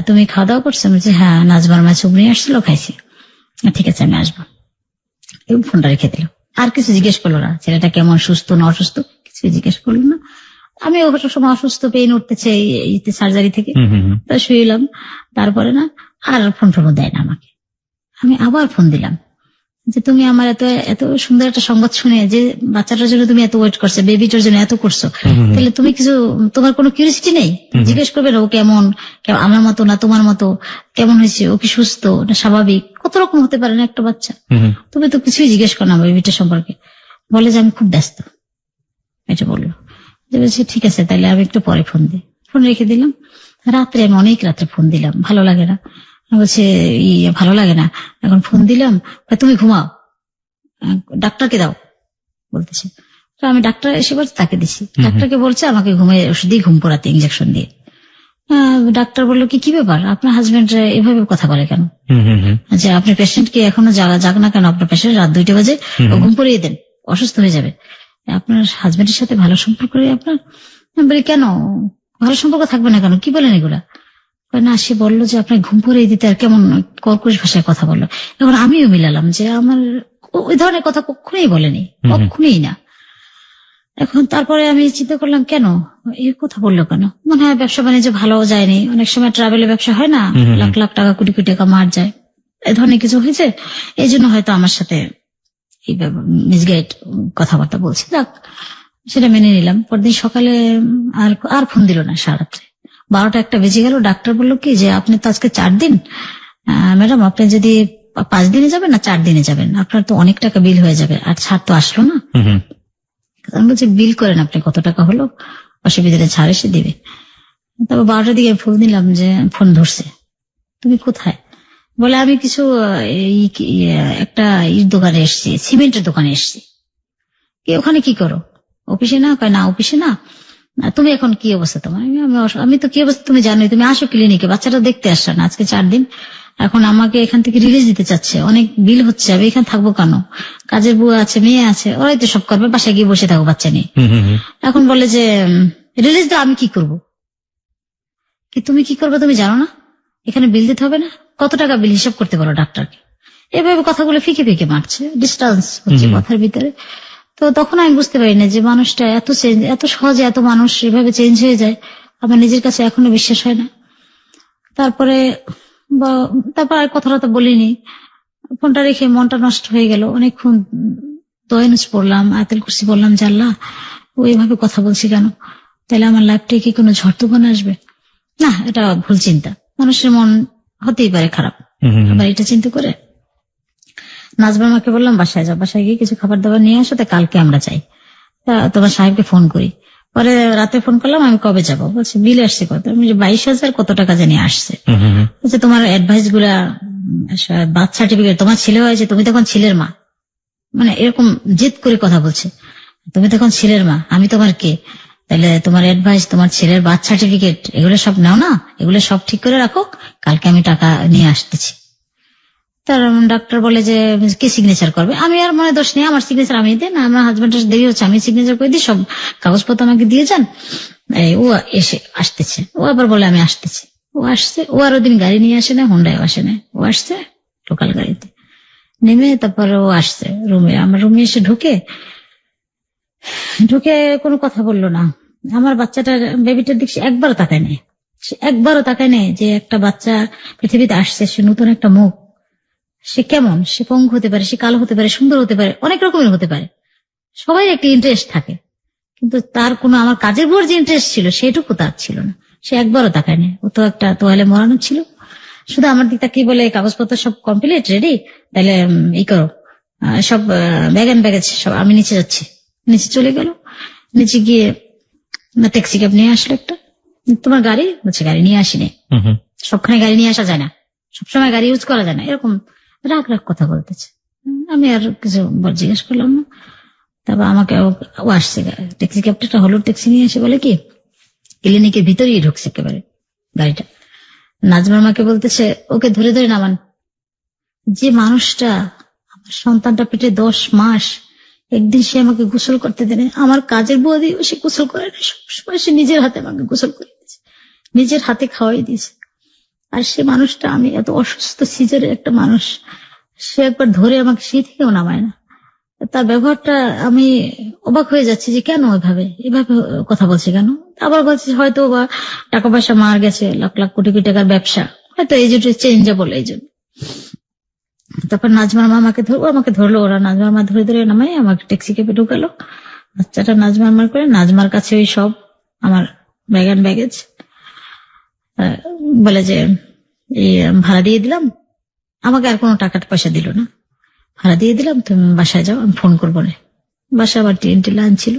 তুমি খাওয়া দাওয়া করছো? বলছে হ্যাঁ, নাজবার মা চুপ নিয়ে আসছিল, খাইছি, ঠিক আছে আমি আসবো। ফোনটা রেখে দিল, আর কিছু জিজ্ঞেস করলো না, ছেলেটা কেমন, সুস্থ না অসুস্থ, কিছু জিজ্ঞেস করলো না। আমি ওটা সময় অসুস্থ, পেইন উঠতেছে সার্জারি থেকে, তা শুইলাম। তারপরে না আর ফোন দেয় না আমাকে। আমি আবার ফোন দিলাম যে তুমি আমার এত সুন্দর একটা সংবাদ শুনে, যে বাচ্চাটার জন্য তুমি এত ওয়েট করছো, বেবিটার জন্য এত করছো, তাহলে তুমি তোমার কোনো কিউরিয়াসিটি নেই, জিজ্ঞেস করবে না ও কেমন, আমার মতো না তোমার মতো, কেমন হয়েছে, ও কি সুস্থ না স্বাভাবিক, কত রকম হতে পারে না একটা বাচ্চা, তুমি তো কিছুই জিজ্ঞেস করো না বেবিটার সম্পর্কে। বলে যে আমি খুব ব্যস্ত, এটা বললো। বলছি ঠিক আছে তাহলে আমি একটু পরে ফোন দিই, ফোন রেখে দিলাম। রাত্রে আমি অনেক রাত্রে ফোন দিলাম, ভালো লাগে না, বলছে ভালো লাগে না, এখন ফোন দিলাম, তুমি ঘুমাও, ডাক্তারকে দাও বলতেছে। তো আমি ডাক্তার এসে বলছে তাকে দিছি, ডাক্তারকে বলছে আমাকে ওষুধ দিয়ে ঘুম পড়াতে, ইঞ্জেকশন দিয়ে। ডাক্তার বললো কি ব্যাপার, আপনার হাজবেন্ড এভাবে কথা বলে কেন, যে আপনি পেশেন্টকে এখনো জাগ না কেন, আপনার পেশেন্ট রাত 2টা বাজে, ঘুম পড়িয়ে দেন, অসুস্থ হয়ে যাবে, আপনার হাজবেন্ডের সাথে ভালো সম্পর্ক আপনার। বলি কেন ভালো সম্পর্ক থাকবে না কেন, কি বলেন এগুলা? না সে বললো যে আপনার ঘুম পড়িয়ে দিতে, আর কেমন কর্কশ ভাষায় কথা বললো। এখন আমিও মিলালাম যে আমার ওই ধরনের কথা কখনোই বলেনি, কখনোই না। এখন তারপরে আমি চিন্তা করলাম কেন এই কথা বললো কেন, মনে হয় ব্যবসা বাণিজ্য ভালো যায়নি, অনেক সময় ট্রাভেলের ব্যবসা হয় না, লাখ লাখ টাকা কোটি কোটি টাকা মার যায়, এ ধরনের কিছু হয়েছে, এই জন্য হয়তো আমার সাথে এই মিসগাইড কথাবার্তা বলছি। যাক সেটা মেনে নিলাম। পরদিন সকালে আর ফোন দিল না, সারারাত্রে 12টা 1টা বেজে গেল। ডাক্তার বললো কি যে আপনি তো আজকে 4 দিন, ম্যাডাম আপনি যদি 5 দিনে যাবেন না 4 দিনে যাবেন, আপনার তো অনেক টাকা বিল হয়ে যাবে, আর ছাড় তো আসলো না। আমি বলছি বিল করেন আপনি, কত টাকা হলো, অসুবিধা ছাড় এসে দিবে। তারপর 12টার দিকে ফোন দিলাম, যে ফোন ধরছে, তুমি কোথায়? বলে আমি কিছু একটা দোকানে এসছি, সিমেন্টের দোকানে এসছি। ওখানে কি করো? অফিসে না? কয় না অফিসে না। তুমি এখন কি অবস্থা তোমার? আমি তো কি অবস্থা তুমি জানোই, তুমি আসো ক্লিনিকে, বাচ্চাটা দেখতে আসছো না, আজকে 4 দিন। এখন আমাকে এখান থেকে রিলিজ দিতে চাচ্ছে, অনেক বিল হচ্ছে, আমি এখানে থাকবো কেন, কাজের বুয়া আছে, মেয়ে আছে, ওরাই তো সব করবে, বাসায় গিয়ে বসে থাকবো বাচ্চা নিয়ে। এখন বলে যে রিলিজ দাও, আমি কি করব? কি তুমি কি করবে তুমি জানো না? এখানে বিল দিতে হবে না? কত টাকা বিল হিসাব করতে বলো ডাক্তারকে। এভাবে কথাগুলো ফিকে ফিকে মারছে, ডিস্টেন্স হচ্ছে কথার ভিতরে। তো তখন আমি বুঝতে পারি না যে মানুষটা এত চেঞ্জ, এত সহজে এত মানুষ এভাবে চেঞ্জ হয়ে যায়, আমার নিজের কাছে এখনো বিশ্বাস হয় না। তারপরে আর কথাটা বলিনি, ফোনটা রেখে মনটা নষ্ট হয়ে গেল। অনেকক্ষণ দোয়া পড়লাম, আয়াতুল কুরসি বললাম, যে আল্লাহ ও এইভাবে কথা বলছি কেন, তাহলে আমার লাইফটাই কি কোনো ঝড় তুফান আসবে? না, এটা ভুল চিন্তা, মানুষের মন হতেই পারে খারাপ। আবার এটা চিন্তা করে নাজমা মাকে বললাম বাসায় যাও, বাসায় গিয়ে কিছু খাবার দাবার নিয়ে আসো, তা কালকে আমরা যাই, তোমার সাহেবকে ফোন করি। পরে রাতে ফোন করলাম, আমি কবে যাবো? বলছে বিল আসছে কত? 22,000 কত টাকা জানি আসছে। বলছে তোমার অ্যাডভাইস গুলা, বার্থ সার্টিফিকেট, তোমার ছেলে হয়েছে, তুমি তখন ছেলের মা, মানে এরকম জেদ করে কথা বলছে, তুমি তখন ছেলের মা, আমি তোমার কে, তাহলে তোমার অ্যাডভাইস, তোমার ছেলের বার্থ সার্টিফিকেট, এগুলো সব নাও না, এগুলো সব ঠিক করে রাখো, কালকে আমি টাকা নিয়ে আসতেছি। তার ডাক্তার বলে যে কে সিগনেচার করবে? আমি আর মনে দোষ নেই, আমার সিগনেচার আমি দিই না, আমার হাজবেন্ডের দেরি হচ্ছে, আমি সিগনেচার করে দিই, সব কাগজপত্র আমাকে দিয়ে যান। ও এসে আসতেছে, ও আবার বলে আমি আসতেছি। ও আসছে, ও আর ওদিন গাড়ি নিয়ে আসে না, হোন্ডায় আসে না, ও আসছে লোকাল গাড়িতে নেমে, তারপরে ও আসছে রুমে, আমার রুমে এসে ঢুকে কোনো কথা বললো না। আমার বাচ্চাটার, বেবিটার দিক সে একবারও তাকায় নেই, সে একবারও তাকায় নেই যে একটা বাচ্চা পৃথিবীতে আসছে, সে নতুন একটা মুখ, সে কেমন, সে পঙ্গু হতে পারে, সে কালো হতে পারে, সুন্দর হতে পারে, অনেক রকমের হতে পারে, সবাই একটা ইন্টারেস্ট থাকে, কিন্তু তার কোনো আমার কাজের উপর যে ইন্টারেস্ট ছিল সেটুকু তার ছিল না। সে একবারও তাকায়নি, ও তো একটা তোয়ালে মরানো ছিল, শুধু আমার দিকটা কি বলে কাগজপত্র সব কমপ্লিট রেডি, তাহলে ই করো, সব ব্যাগ এন্ড ব্যাগেজ সব, আমি নিচে যাচ্ছি। নিচে চলে গেল, নিচে গিয়ে ট্যাক্সি ক্যাব নিয়ে আসলো একটা। তোমার গাড়ি? বলছে গাড়ি নিয়ে আসিনি, সবখানে গাড়ি নিয়ে আসা যায় না, সবসময় গাড়ি ইউজ করা যায় না, এরকম রাগ রাগ কথা বলতেছে। আমি আর কিছু জিজ্ঞেস করলাম না। তারপর আমাকে ও আসছে, ট্যাক্সি ক্যাবটা হলুদ ট্যাক্সি নিয়ে এসে বলে কি ক্লিনিকের ভিতরেই ঢুকছে একেবারে গাড়িটা। নাজমার মাকে বলতেছে ওকে ধরে ধরে নামান। যে মানুষটা আমার সন্তানটা পেটে 10 মাস, একদিন সে আমাকে গোসল করতে দেয়, আমার কাজের বুয়া দিয়ে সে গোসল করে না, সবসময় সে নিজের হাতে আমাকে গোসল করে দিয়েছে, নিজের হাতে খাওয়াই দিয়েছে। আর সে মানুষটা, আমি এত অসুস্থ সিজারের একটা মানুষ, সে একবার ধরে আমাকে সেই থেকেও নামায় না। তার ব্যবহারটা আমি অবাক হয়ে যাচ্ছি যে কেন এভাবে কথা বলছে কেন। আবার বলছে হয়তো বা টাকা পয়সা মার গেছে, লাখ লাখ কোটি কোটি টাকার ব্যবসা, হয়তো এই জন্য চেঞ্জেবল, এই জন্য। তারপর নাজমার মা আমাকে ধরলো, ওরা নাজমার মা ধরে ধরে নামাই আমাকে ট্যাক্সি ক্যাবে ঢুকালো। বাচ্চাটা নাজমার মার করে, নাজমার কাছে ওই সব আমার ব্যাগ এন্ড ব্যাগেজ, বলে যে এই ভাড়া দিয়ে দিলাম, আমাকে আর কোনো টাকা পয়সা দিল না, ভাড়া দিয়ে দিলাম, তুমি বাসায় যাও, আমি ফোন করবো না। বাসায় আবার TNT লাইন ছিল,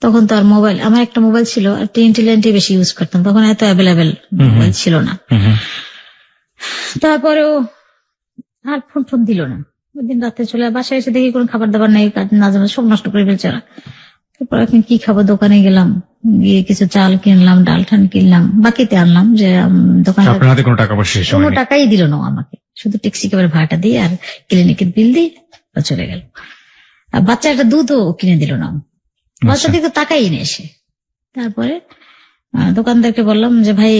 তখন তো আর মোবাইল, আমার একটা মোবাইল ছিল, আর TNT লাইনটাই বেশি ইউজ করতাম, তখন এত অ্যাভেলেবেল মোবাইল ছিল না। তারপরেও আর ফোন দিল না। ওই দিন রাতে চলে বাসায় এসে দেখি কোনো খাবার দাবার নেই, না জানা সব নষ্ট করে ফেলছে ওরা। তারপর এখন কি খাবো, দোকানে গেলাম, গিয়ে কিছু চাল কিনলাম, ডাল ঠান কিনলাম, বাকিতে আনলাম, যে দোকানে কোনো টাকাই দিল না আমাকে, শুধু ট্যাক্সি ক্যাবের ভাড়াটা দিয়ে আর ক্লিনিকের বিল দিয়ে চলে গেল। আর বাচ্চা একটা দুধও কিনে দিল না, বাচ্চা দিকে তাকাই নিয়ে এসে। তারপরে দোকানদারকে বললাম যে ভাই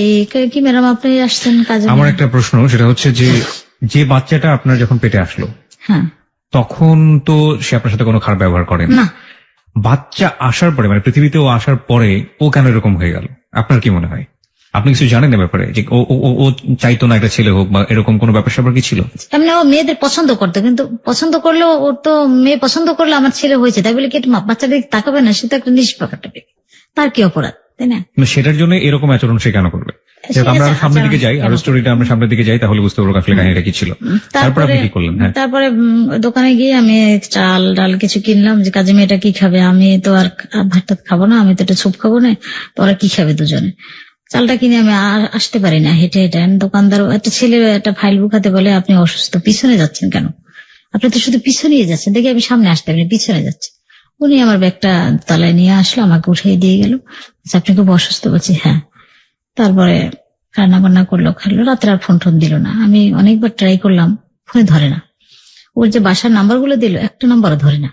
কি ম্যাডাম আপনি আসছেন কাজে? আমার একটা প্রশ্ন, সেটা হচ্ছে যে বাচ্চাটা আপনার যখন পেটে আসলো, হ্যাঁ, তখন তো সে আপনার সাথে কোনো খারাপ ব্যবহার করে না, বাচ্চা আসার পরে, মানে পৃথিবীতে ও আসার পরে ও কেন এরকম হয়ে গেল? আপনার কি মনে হয়? আপনি কিছু জানেন না ব্যাপারে, যে ও চাইতো না একটা ছেলে হোক, বা এরকম কোনো ব্যাপার স্যাপার কি ছিল? এমনি ও মেয়েদের পছন্দ করতো, কিন্তু পছন্দ করলেও ওর তো মেয়ে পছন্দ করলে আমার ছেলে হয়েছে তাই বলে কি বাচ্চাদের তাকাবে না? সে তো একটা নিষ্পাপ একটা ব্যক্তি, তার কি অপরাধ, তাই না? সেটার জন্য এরকম আচরণ সে কেন করবে? আমরা সামনের দিকে যাই, আর স্টোরিটা আমরা সামনের দিকে যাই, তাহলে বুঝতে পারবো আসলে কাহিনীটা কি ছিল। তারপরে আপনি কি করলেন? তারপরে দোকানে গিয়ে আমি চাল ডাল কিছু কিনলাম, যে কাজে মেয়েটা কি খাবে, আমি তো আর ভাত টাত খাবো না, আমি তো একটা স্যুপ খাবো না, তো ওরা কি খাবে দুজনে। চালটা কিনে আমি আর আসতে পারি না, হেঁটে হেঁটে। দোকানদার একটা ছেলে একটা ফাইল বুকাতে বলে আপনি অসুস্থ, পিছনে যাচ্ছেন কেন? আপনি তো শুধু পিছনেই যাচ্ছেন, দেখি আমি সামনে আসতে পারি, পিছনে যাচ্ছে। উনি আমার ব্যাগটা তলায় নিয়ে আসলো, আমাকে উঠিয়ে দিয়ে গেল। আপনি খুব অসুস্থ? বলছি হ্যাঁ। তারপরে রান্না বান্না করলো, খাইলো, রাত্রে আর ফোন টোন দিল না। আমি অনেকবার ট্রাই করলাম, ফোনে ধরে না। ওর যে বাসার নাম্বার গুলো দিল, একটা নাম্বারও ধরে না।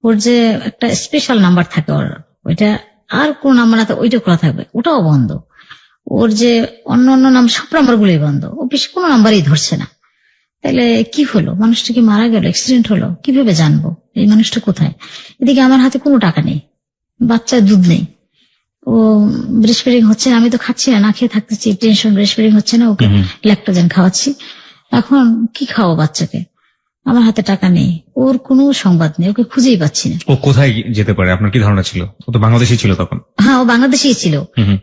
ওর যে একটা স্পেশাল নাম্বার থাকে ওর, ওইটা আর কোন নাম্বার না ওইটা খোলা থাকবে, ওটাও বন্ধ। ওর যে অন্য অন্য নাম সব নাম্বার গুলোই বন্ধ, অফিস কোনো নাম্বারই ধরছে না। তাহলে কি হলো? মানুষটা কি মারা গেল, অ্যাক্সিডেন্ট হলো? কিভাবে জানবো এই মানুষটা কোথায়? এদিকে আমার হাতে কোনো টাকা নেই, বাচ্চার দুধ নেই, ও ব্রেস্ট ফিডিং হচ্ছে না, আমি তো খাচ্ছি না, না খেয়ে থাকতেছি, টেনশন, ব্রেস্ট ফিডিং হচ্ছে না, ওকে ল্যাক্টোজেন খাওয়াচ্ছি। এখন কি খাওয়াবো বাচ্চাকে? আমার হাতে টাকা নেই, ওর কোনো সংবাদ নেই, ওকে খুঁজেই পাচ্ছি না। ও কোথায় যেতে পারে আপনার কি ধারণা ছিল? ও তো বাংলাদেশি ছিল তখন। হ্যাঁ, ও বাংলাদেশেই ছিল,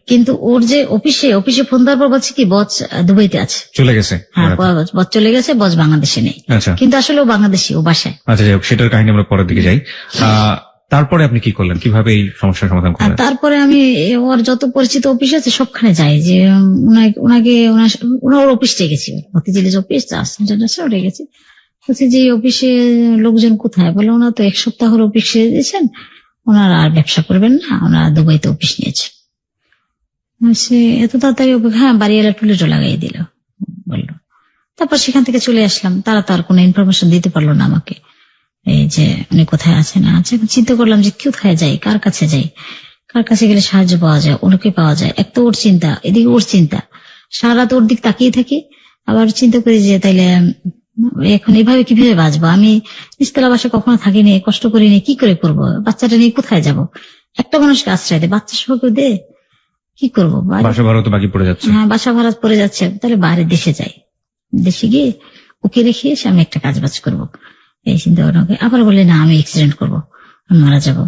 কিন্তু ওর যে অফিসে ফোন দেওয়ার পর বলছে কি বস দুবাইতে আছে, চলে গেছে। হ্যাঁ, বস চলে গেছে, বস বাংলাদেশে নেই। আচ্ছা, কিন্তু আসলে ও বাংলাদেশি, ও বাসায়। আচ্ছা, যাই হোক, সেটার কাহিনী আমরা পরের দিকে যাই। তারপরে আপনি কি করলেন, কিভাবে এই সমস্যার সমাধান করলেন? তারপরে আমি ওর যত পরিচিত অফিস আছে সবখানে যাই, যে ওনার অফিস গেছি, মতিঝিলের অফিস ওটা গেছি। বলছি যে অফিসে লোকজন কোথায়? বলে ওনার তো 1 সপ্তাহ হলো অফিস ছেড়ে দিয়েছেন, ওনারা আর ব্যবসা করবেন না, ওনারা দুবাইতে অফিস নিয়েছেন। সে এত তাড়াতাড়ি, হ্যাঁ, বাড়িওয়ালা টুলেটও লাগাই দিল বললো। তারপর সেখান থেকে চলে আসলাম। তারা তো আর কোনো ইনফরমেশন দিতে পারলো না আমাকে, এই যে উনি কোথায় আছে না আছে। চিন্তা করলাম যে কোথায় যাই, কার কাছে যাই, কার কাছে গেলে সাহায্য পাওয়া যায়, ওনাকে পাওয়া যায়। এক তো ওর চিন্তা, এদিকে ওর চিন্তা, সারা রাত ওর দিক তাকিয়ে থাকি। আবার চিন্তা করি যে তাইলে এখন এভাবে কিভাবে বাঁচবো? আমি নিচতলা বাসায় কখনো থাকিনি, কষ্ট করিনি, কি করে করবো? বাচ্চাটা নিয়ে কোথায় যাব? একটা মানুষকে আশ্রয় দে, বাচ্চা সহ কেউ দে, কি করবো? বাসা ভাড়া তো বাকি পড়ে যাচ্ছে। হ্যাঁ, বাসা ভাড়া পড়ে যাচ্ছে। তাহলে বাইরে দেশে যাই, দেশে গিয়ে ওকে রেখে এসে আমি একটা কাজ বাজ করবো, এই চিন্তা ভাবনা। আবার বলে না, আমি অ্যাক্সিডেন্ট করবো, আমি মারা যাবো,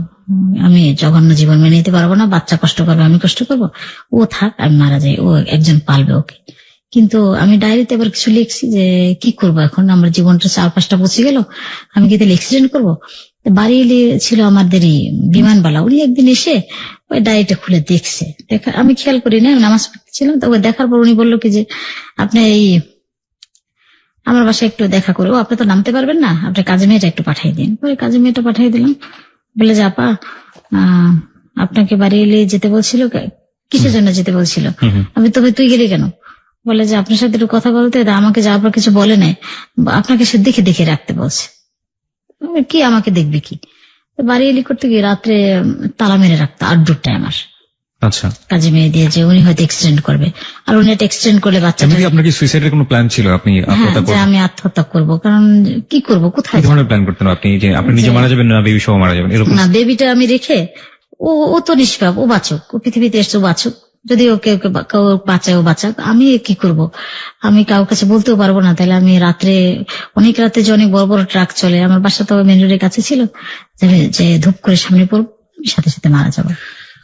আমি জঘন্য জীবন মেনে নিতে পারবো না, বাচ্চা কষ্ট করবে, আমি কষ্ট করবো, ও থাক, আমি মারা যাই, ও একজন পালবে ওকে। কিন্তু আমি ডায়েরিতে আবার কিছু লিখছি যে কি করবো এখন, আমার জীবনটা 4-5টা পৌঁছে গেল, আমি কি তাহলে অ্যাক্সিডেন্ট করবো? বাড়ি ছিল আমাদেরই বিমানবালা, উনি একদিন এসে ওই ডায়েরিটা খুলে দেখছে। আমি খেয়াল করি না, নামাজ পড়তেছিলাম, তো দেখার পর উনি বললো কি যে আপনি এই আমার বাসায় একটু দেখা করে, ও আপনি তো নামতে পারবেন না, আপনার কাজে মেয়েটা একটু পাঠিয়ে দিন। ওই কাজে মেয়েটা পাঠিয়ে দিলাম। বলে যে আপা, আপনাকে বাড়ি এলে যেতে বলছিল, কিসের জন্য যেতে বলছিল? আমি তো তুই গেলি কেন? বলে যে আপনার সাথে একটু কথা বলতে, আমাকে যাওয়ার পর কিছু বলে নাই, আপনাকে সে দেখে দেখে রাখতে বলছে। কি আমাকে দেখবে কি? বাড়ি এলি করতে গিয়ে রাত্রে তালা মেরে রাখতো আউটডোরটায় আমার। আচ্ছা, কাজে মেয়ে দিয়ে যে উনি হয়তো এক্সিডেন্ট করবে, আর উনি একটা এক্সিডেন্ট করলে বাচ্চাটা। আপনার কি সুইসাইডের কোনো প্ল্যান ছিল? আপনি আমি আত্মহত্যা করবো, কারণ কি করবো, কোথায়? কি ধরনের প্ল্যান করতেন আপনি? যে আপনি নিজে মারা যাবেন না বেবি সহ মারা যাবেন এরকম? না, বেবিটা আমি রেখে, ও তো নিষ্পাপ, ও বাঁচুক, ও পৃথিবীতে এসছে, ও বাঁচুক, যদি ওকে বাঁচায় ও বাঁচাক, আমি কি করব? আমি কারোর কাছে বলতেও পারবো না। তাহলে আমি রাত্রে, অনেক রাতে যে অনেক বড় বড় ট্রাক চলে, আমার বাসা তো মেন রোডের কাছে ছিল, যে ধূপ করে সামনে পড়বো, সাথে সাথে মারা যাবো।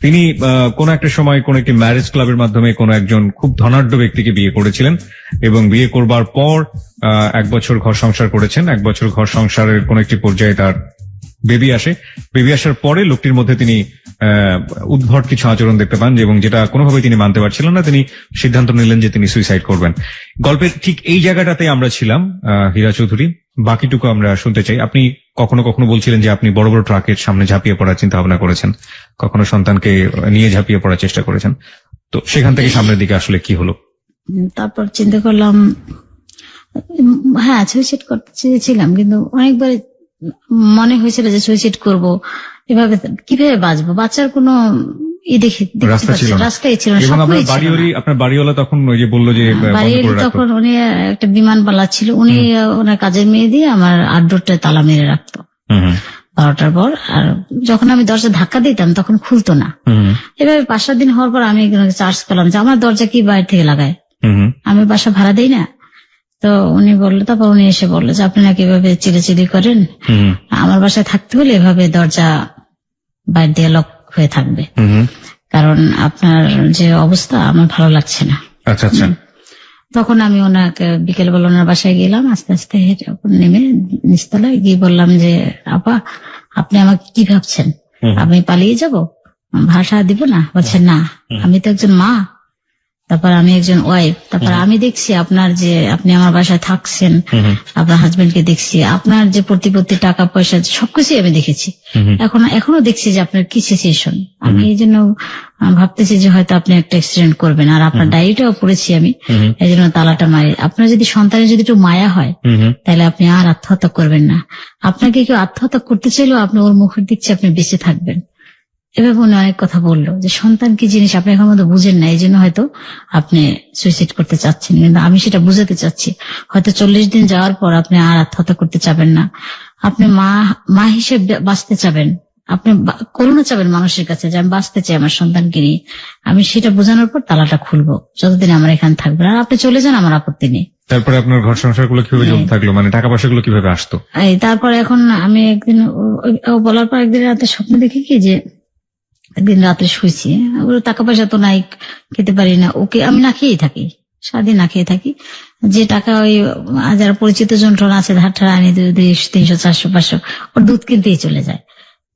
তিনি কোন একটা সময় কোন একটি ম্যারেজ ক্লাবের মাধ্যমে কোন একজন খুব ধনাঢ্য ব্যক্তিকে বিয়ে করেছিলেন, এবং বিয়ে করবার পর 1 বছর ঘর সংসার করেছেন। 1 বছর ঘর সংসারের কোন একটি পর্যায়ে তার বেবি আসে। বেবি আসার পরে লোকটির মধ্যে তিনি উদ্ভট কিছু আচরণ দেখতে পান, এবং যেটা কোনোভাবেই তিনি মানতে পারছিলেন না। তিনি সিদ্ধান্ত নিলেন যে তিনি সুইসাইড করবেন। গল্পের ঠিক এই জায়গাটাতে আমরা ছিলাম, হীরা চৌধুরী। বাকিটুকু আমরা শুনতে চাই। আপনি কখনো কখনো বলছিলেন যে আপনি বড় বড় ট্রাকের সামনে ঝাঁপিয়ে পড়ার চিন্তা ভাবনা করেছেন, কখনো সন্তানকে নিয়ে ঝাঁপিয়ে পড়ার চেষ্টা করেছেন। তো সেখান থেকে সামনের দিকে আসলে কি হলো? তারপর চিন্তা করলাম, হ্যাঁ, সুইসাইড করতে চেয়েছিলাম, কিন্তু অনেকবার মনে হয়েছিল যে সুইসাইড করব, এভাবে কিভাবে বাঁচবো, বাচ্চার কোনো রাস্তাই ছিল না। আপনার বাড়িওয়ালা তখন ওই যে বললো যে তখন উনি একটা বিমানবালা ছিল, উনি ওনার কাজের মেয়ে দিয়ে আমার আউটডোরটা তালা মেরে রাখতো 12টার পর। আর যখন আমি দরজা ধাক্কা দিতাম তখন খুলতো না। এভাবে 5-7 দিন হওয়ার পর আমি চার্জ করলাম যে আমার দরজা কি বাইরে থেকে লাগায়, আমি বাসা ভাড়া দেই না। তো উনি বললো, তারপর উনি এসে বললো যে আপনি নাকি এভাবে চিলেচিলি করেন, আমার বাসায় থাকতে হলে এভাবে দরজা বাইরে দিয়ে লক হয়ে থাকবে, কারণ আপনার যে অবস্থা আমার ভালো লাগছে না। আচ্ছা আচ্ছা। তখন আমি ওনাকে বিকেলবেলা ওনার বাসায় গেলাম, আস্তে আস্তে হেঁটে নেমে নিচতলায় গিয়ে বললাম যে আপা, আপনি আমাকে কি ভাবছেন, আমি পালিয়ে যাব, ভাষা দিব না? বলছে না, আমি তো একজন মা, তারপর আমি একজন ওয়াইফ, তারপর আমি দেখছি আপনার যে আপনি আমার বাসায় থাকছেন, আপনার হাজবেন্ডকে দেখছি, আপনার যে প্রতিপত্তি টাকা পয়সা সবকিছু আমি দেখেছি, এখনো দেখছি যে আপনার কি সিচুয়েশন। আমি এই জন্য ভাবতেছি যে হয়তো আপনি একটা অ্যাক্সিডেন্ট করবেন, আর আপনার ডায়েরিটাও পড়েছি আমি, এই জন্য তালাটা মারি। আপনার যদি সন্তানের যদি একটু মায়া হয় তাহলে আপনি আর আত্মহত্যা করবেন না। আপনাকে কেউ আত্মহত্যা করতে চাইলেও আপনি ওর মুখের দিক চেয়ে আপনি বেঁচে থাকবেন। এভাবে উনি অনেক কথা বললো যে সন্তান কি জিনিস আপনি এখন মতো বুঝেন না, এই জন্য হয়তো আপনি সুইসাইড করতে চাচ্ছেন। কিন্তু আমি সেটা বুঝাতে চাচ্ছি, হয়তো 40 দিন যাওয়ার পর আপনি আর আত্মহত্যা করতে চাবেন না, আপনি মা হিসেবে বাঁচতে চাবেন, আপনি করুণা চাবেন মানুষের কাছে যে আমি বাঁচতে চাই আমার সন্তানকে নিয়ে। আমি সেটা বোঝানোর পর তালাটা খুলবো, যতদিন আমার এখানে থাকবে। আর আপনি চলে যান, আমার আপত্তি নেই। তারপরে আপনার ঘর সংসার গুলো কিভাবে চলতে থাকলো, মানে টাকা পয়সা গুলো কিভাবে আসতো? তারপর এখন আমি একদিন ও বলার পর একদিন রাতে স্বপ্ন দেখি কি যে একদিন রাতে শুয়েছি, ওর টাকা পয়সা তো নাই, খেতে পারি না, ওকে আমি না খেয়েই থাকি, সারাদিন না খেয়ে থাকি। যে টাকা ওই যারা পরিচিত যন্ত্রণা আছে ধার ঠারা আনি 200, 300, 400, 500 ওর দুধ কিনতেই চলে যায়,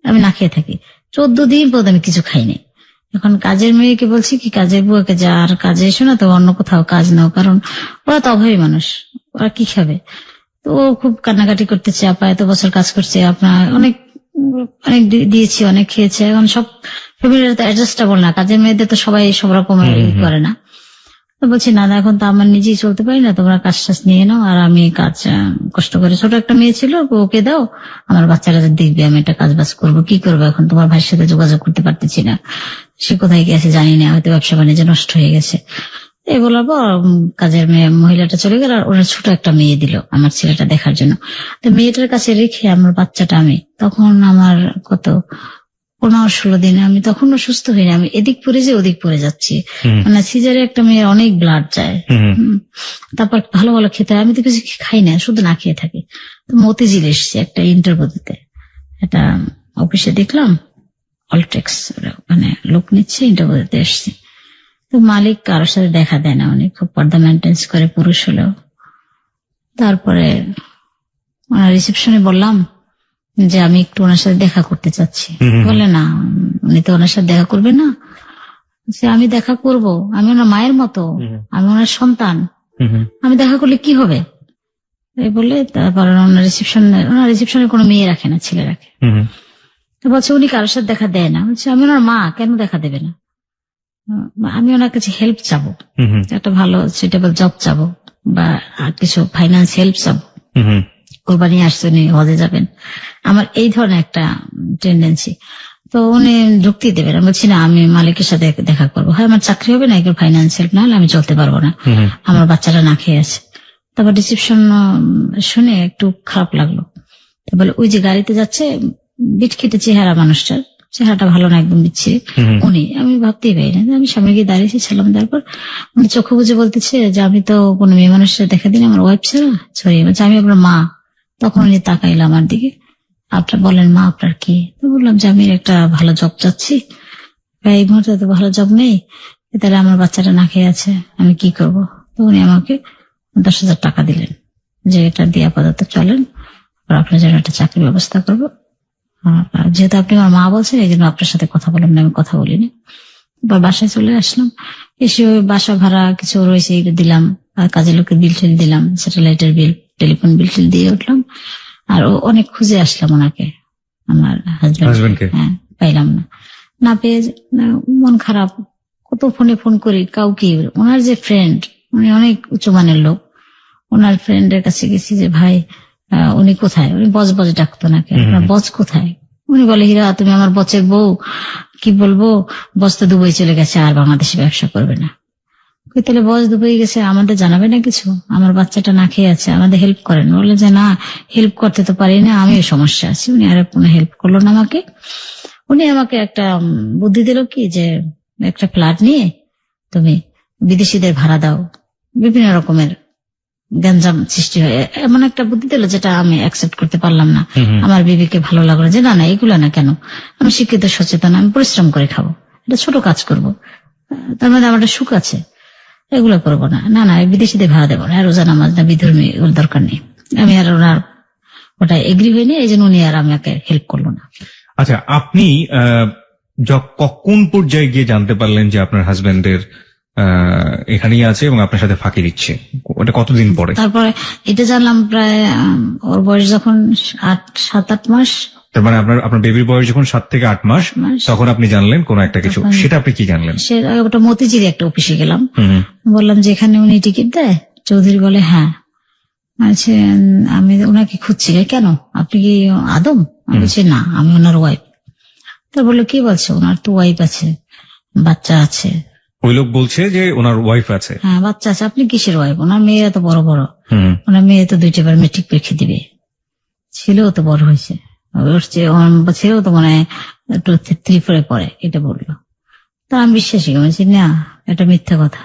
আমি না খেয়ে থাকি। 14 দিন পর আমি কিছু খাইনি। এখন কাজের মেয়েকে বলছি কি কাজের বুয়াকে যা আর কাজে এসো না, তো অন্য কোথাও কাজ নাও, কারণ ওরা তো অভাবী মানুষ, ওরা কি খাবে। তো ও খুব কান্নাকাটি করতেছে, আপা এত বছর কাজ করছে, আপনার অনেক দিয়েছি, অনেক খেয়েছে। এখন সব ফ্যামিলির তো অ্যাডজাস্টেবল না, কাজের মেয়েদের তো সবাই সব রকম করে না। তো বলছি না এখন তো আমার নিজেই চলতে পারি না, তোমরা কাজ টাজ নিয়ে নাও, আর আমি কাজ কষ্ট করে, ছোট একটা মেয়ে ছিল ওকে দাও, আমার বাচ্চারা দেখবে, আমি একটা কাজ বাজ করবো, কি করবো এখন, তোমার ভাইয়ের সাথে যোগাযোগ করতে পারতেছি না, সে কোথায় গেছে জানি না, হয়তো ব্যবসা বাণিজ্য নষ্ট হয়ে গেছে। এই বলার পর কাজের মেয়ে মহিলাটা চলে গেল, আর ওরা ছোট একটা মেয়ে দিল আমার ছেলেটা দেখার জন্য। তো মেয়েটার কাছে রেখে আমার বাচ্চাটা আমি, তখন আমার কত 15-16 দিন, আমি তখনও সুস্থ হইনি, আমি এদিক পড়ে যে ওদিক পড়ে যাচ্ছি, মানে সিজারে একটা মেয়ের অনেক ব্লাড যায়। তারপর ভালো ভালো খেতে হয়, আমি তো কিছু খাই না, শুধু না খেয়ে থাকি। তো মতিঝিল এসছি একটা ইন্টারভিউ দিতে, একটা অফিসে দেখলাম অলটেক্স, মানে লোক নিচ্ছে, ইন্টারভিউ দিতে এসছি। তো মালিক কারোর সাথে দেখা দেয় না, উনি খুব পর্দা মেনটেন্স করে, পুরুষ হলেও। তারপরে রিসেপশনে বললাম যে আমি একটু ওনার সাথে দেখা করতে চাচ্ছি। বলে না, উনি তো ওনার সাথে দেখা করবে না। আমি দেখা করব, আমি ওনার মায়ের মতো, আমি ওনার সন্তান, আমি দেখা করলে কি হবে এই বলে। তারপর ওনার রিসেপশনে কোনো মেয়ে রাখে না, ছেলে রাখে। বলছে উনি কারোর সাথে দেখা দেয় না। বলছে আমি ওনার মা, কেন দেখা দেবে না, আমি ওনার কাছে হেল্প চাবো, একটা ভালো সুইটেবল জব চাবো, বা কিছু ফাইন্যান্স হেল্প চাবো, কোরবানি আসছে উনি হজে যাবেন, আমার এই ধরনের একটা টেন্ডেন্সি। তো উনি যুক্তি দেবেন, আমি বলছি না আমি মালিকের সাথে দেখা করবো, হয় আমার চাকরি হবে না, এগুলো ফাইন্যান্স হেল্প না হলে আমি চলতে পারবো না, আমার বাচ্চারা না খেয়ে আছে। তারপর রিসেপশন শুনে একটু খারাপ লাগলো। তো বলে ওই যে গাড়িতে যাচ্ছে বিটখিটে চেহারা মানুষটার, চেহারাটা ভালো না, একদম বিচ্ছিরি উনি। আমি ভাবতেই পারি না, আমি সামনে গিয়ে দাঁড়িয়েছি ছিলাম। তারপর উনি চোখে বুঝে বলতেছে যে আমি তো কোনো মেয়ে মানুষের দেখা দিন, আমার ওয়াইফ ছাড়া ছড়িয়ে বলছে আমি আপনার মা। তখন উনি তাকাইল আমার দিকে, আপনার বলেন মা আপনার কি? তো বললাম যে আমি একটা ভালো জব চাচ্ছি, এই মুহূর্তে তো ভালো জব নেই, তাহলে আমার বাচ্চাটা না খেয়ে আছে, আমি কি করব? তো উনি আমাকে 10,000 টাকা দিলেন, যে এটা দিয়ে আপাতত চলেন, আপনার জন্য একটা চাকরির ব্যবস্থা করবো। যেহেতু আপনি আমার মা বলছেন এই জন্য আপনার সাথে কথা বললাম না, আমি কথা বলিনি। বাসায় চলে আসলাম, এসে ওই বাসা ভাড়া কিছু রয়েছে এগুলো দিলাম, আর কাজের লোকের বিল টিল দিলাম, স্যাটেলাইটের বিল, টেলিফোন বিল টিল দিয়ে উঠলাম। আর অনেক খুঁজে আসলাম ওনাকে, আমার হাজবেন্ডকে, হ্যাঁ পাইলাম না, না পেয়ে মন খারাপ, কত ফোন করি কাউকে। ওনার যে ফ্রেন্ড, উনি অনেক উচ্চমানের লোক, ওনার ফ্রেন্ডের কাছে গেছি যে ভাই উনি কোথায়, উনি বজ ডাকতো নাকি, আপনার বজ কোথায়? উনি বলে হীরা তুমি আমার বচের বউ, কি বলবো, বজ তো দুবাই চলে গেছে, আর বাংলাদেশে ব্যবসা করবে না। তাহলে বজ দুবাই গেছে, আমাদের জানাবে না কিছু? আমার বাচ্চাটা না খেয়ে আছে, আমাদের হেল্প করেন। বলে যে না হেল্প করতে তো পারি না, আমি সমস্যা আছি। উনি আর কোনো হেল্প করলো না আমাকে। উনি আমাকে একটা বুদ্ধি দিল কি, যে একটা ফ্ল্যাট নিয়ে তুমি বিদেশিদের ভাড়া দাও, বিভিন্ন রকমের গ্যাঞ্জাম সৃষ্টি হয়, এমন একটা বুদ্ধি দিল যেটা আমি অ্যাকসেপ্ট করতে পারলাম না। আমার বিবিকে ভালো লাগলো যে না না এগুলা না, কেন, আমি শিক্ষিত সচেতন, আমি পরিশ্রম করে খাবো, এটা ছোট কাজ করব, তার মধ্যে আমার একটা সুখ আছে, এগুলো করবো না, না না বিদেশিদের ভাড়া দেবো না, রোজা নামাজ না বিধর্মী ওর দরকার নেই। আমি আর ওনার ওটা এগ্রি হয়নি, এই জন্য উনি আর আমাকে হেল্প করলো না। আচ্ছা, আপনি কোন পর্যায়ে গিয়ে জানতে পারলেন যে আপনার হাজবেন্ডের এখানেই আছে এবং আপনার সাথে ফাঁকি দিচ্ছে, ওটা কতদিন পরে? তারপরে এটা জানলাম প্রায় ওর বয়স যখন 7-8 মাস। তার মানে আপনার বেবির বয়স যখন 7 থেকে 8 মাস, তখন আপনি জানলেন কোন একটা কিছু। সেটা আপনি কি জানলেন? সেটা ওটা মতিঝিলে একটা অফিসে গেলাম, বললাম যে এখানে উনি টিকিট দেয়? চৌধুরী বলে হ্যাঁ। আচ্ছা, আমি ওনাকে খুঁজছি। কেন, আপনি কি আদম? আমি বলছি না, আমি ওনার ওয়াইফ। তা বললো কি বলছে, ওনার তো ওয়াইফ আছে, বাচ্চা আছে। ওই লোক বলছে যে ওনার ওয়াইফ আছে? হ্যাঁ, বাচ্চা আছে। আপনি কিসের ওয়াইফ? ওনার মেয়ে এত বড় বড়, ওনার মেয়ে তো 2টা বার মেট্রিক পরীক্ষা দিবে, ছেলেও তো বড় হয়েছে, ছেলেও তো মানে 2-3-4 পরে, এটা বললো। তা আমি বিশ্বাসই বলছি না, এটা মিথ্যা কথা।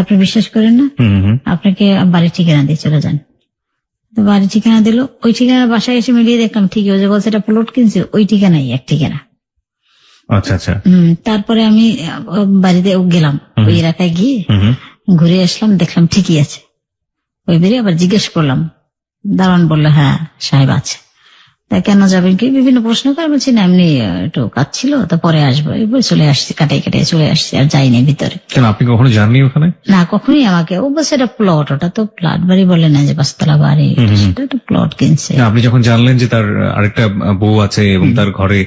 আপনি বিশ্বাস করেন না, আপনাকে বাড়ির ঠিকানা দিয়ে চলে যান। তো বাড়ির ঠিকানা দিল, ওই ঠিকানা বাসায় এসে মিলিয়ে দেখলাম ঠিকই, ওই যে বলছে এটা প্লট কিনছে, ওই ঠিকানাই এক ঠিকানা। আচ্ছা আচ্ছা। তারপরে আমি বাড়িতে গেলাম, ওই এলাকায় গিয়ে ঘুরে আসলাম, দেখলাম ঠিকই আছে। ওই বেরিয়ে আবার জিজ্ঞেস করলাম, দারোয়ান বললো হ্যাঁ সাহেব আছে। তা কেন যাবেন কি, বিভিন্ন প্রশ্ন করে। বলছি না, এমনি একটু কাজ ছিল, তো পরে আসবো। এবার চলে আসছি, কাটাই কাটাই চলে আসছি, আর যাইনি ভিতরে। কেন, আপনি কখনো যাননি ওখানে? না, কখনোই। আমাকে ও বলছে এটা প্লট, ওটা তো ফ্ল্যাট বাড়ি বলে না যে 5তলা বাড়ি, সেটা তো প্লট কিনছে। আপনি যখন জানলেন যে তার আরেকটা বউ আছে এবং তার ঘরে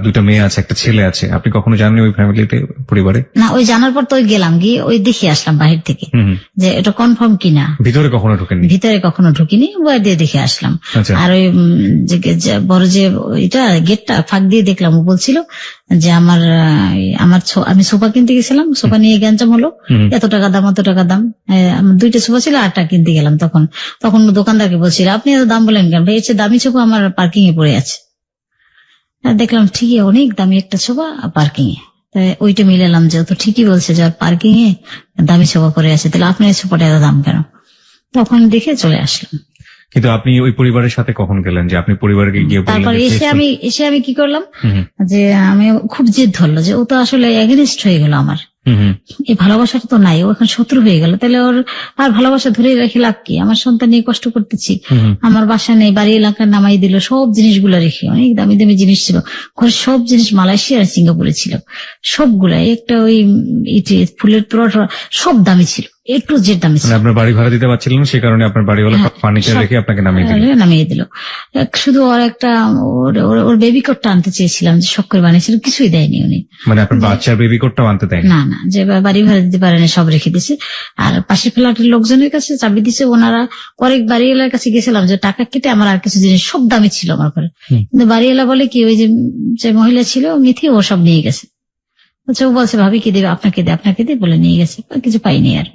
2টা মেয়ে আছে, একটা ছেলে আছে, আপনি কখনো জাননি ওই ফ্যামিলিতে, পরিবারে? না, ওই জানার পর তো ওই গেলাম, গিয়ে ওই দেখে আসলাম বাহির থেকে যে এটা কনফার্ম কিনা। ভিতরে কখনো ঢুকেননি? ভিতরে কখনো ঢুকিনি, বই দিয়ে দেখে আসলাম। আর ওই বড় যে এটা গেটটা ফাঁক দিয়ে দেখলাম, ও বলছিল যে আমি সোফা কিনতে গেছিলাম, সোফা নিয়ে গ্যাঞ্জাম হলো, এত টাকা দাম, অত টাকা দাম। আমার 2টা সোফা ছিল, 8টা কিনতে গেলাম। তখন দোকানদারকে বলছিল আপনি এত দাম বলেন কেন ভাই, এর চেয়ে দামি সোফা আমার পার্কিং এ পড়ে আছে। দেখলাম ঠিকই অনেক দামি একটা সোফা পার্কিং এ। ওইটা মিলালাম যে ও তো ঠিকই বলছে যে পার্কিং এ দামি সোফা পড়ে আছে, তাহলে আপনার সোফাটা এত দাম কেন? তখন দেখে চলে আসলাম। কিন্তু আপনি ওই পরিবারের সাথে কখন গেলেন, যে আপনি পরিবারকে গিয়ে বললেন? তারপরে এসে আমি কি করলাম, যে আমি খুব জেদ ধরলো যে ও তো আসলে এগেনিস্ট হয়ে গেল আমার, এই ভালোবাসাটা তো নাই, ও এখন শত্রু হয়ে গেল, তাহলে ওর আর ভালোবাসা ধরে রেখে লাভ কি? আমার সন্তান নিয়ে কষ্ট করতেছি, আমার বাসা নেই, বাড়ি এলাকার নামাই দিল, সব জিনিসগুলো রেখে, অনেক দামি দামি জিনিস ছিল ঘরে, সব জিনিস মালয়েশিয়া আর সিঙ্গাপুরে ছিল, সবগুলা একটা ওই ফুলের তোড়া সব দামি ছিল, একটু যে দামি ছিল। আপনার বাড়ি ভাড়া দিতে পারছিলেন, সেই কারণে আপনার বাড়িওয়ালা ফার্নিচার রেখে আপনাকে নামিয়ে দিল। শুধু ওর বেবি কোটটা আনতে চেয়েছিলাম, যে শখ করে বানিয়েছিল, কিছুই দেয়নি উনি। মানে আপনার বাচ্চার বেবি কোটটাও আনতে দেয়নি? না, যে বাড়ি ভাড়া দিতে পারেনি, সব রেখে দিছে। আর পাশের ফ্ল্যাটের লোকজনের কাছে চাবি দিছে, ওনারা পরে বাড়িওয়ালার কাছে গেছিলাম যে টাকা কেটে আমার আর কিছু জিনিস, সব দামি ছিল আমার ঘরে, কিন্তু বাড়িওয়ালা বলে কি, ওই যে মহিলা ছিল মিথি, ও সব নিয়ে গেছে। ও বলছে ভাবি কি দেবে, আপনাকে দিয়ে বলে নিয়ে গেছে, কিছু পাইনি আর।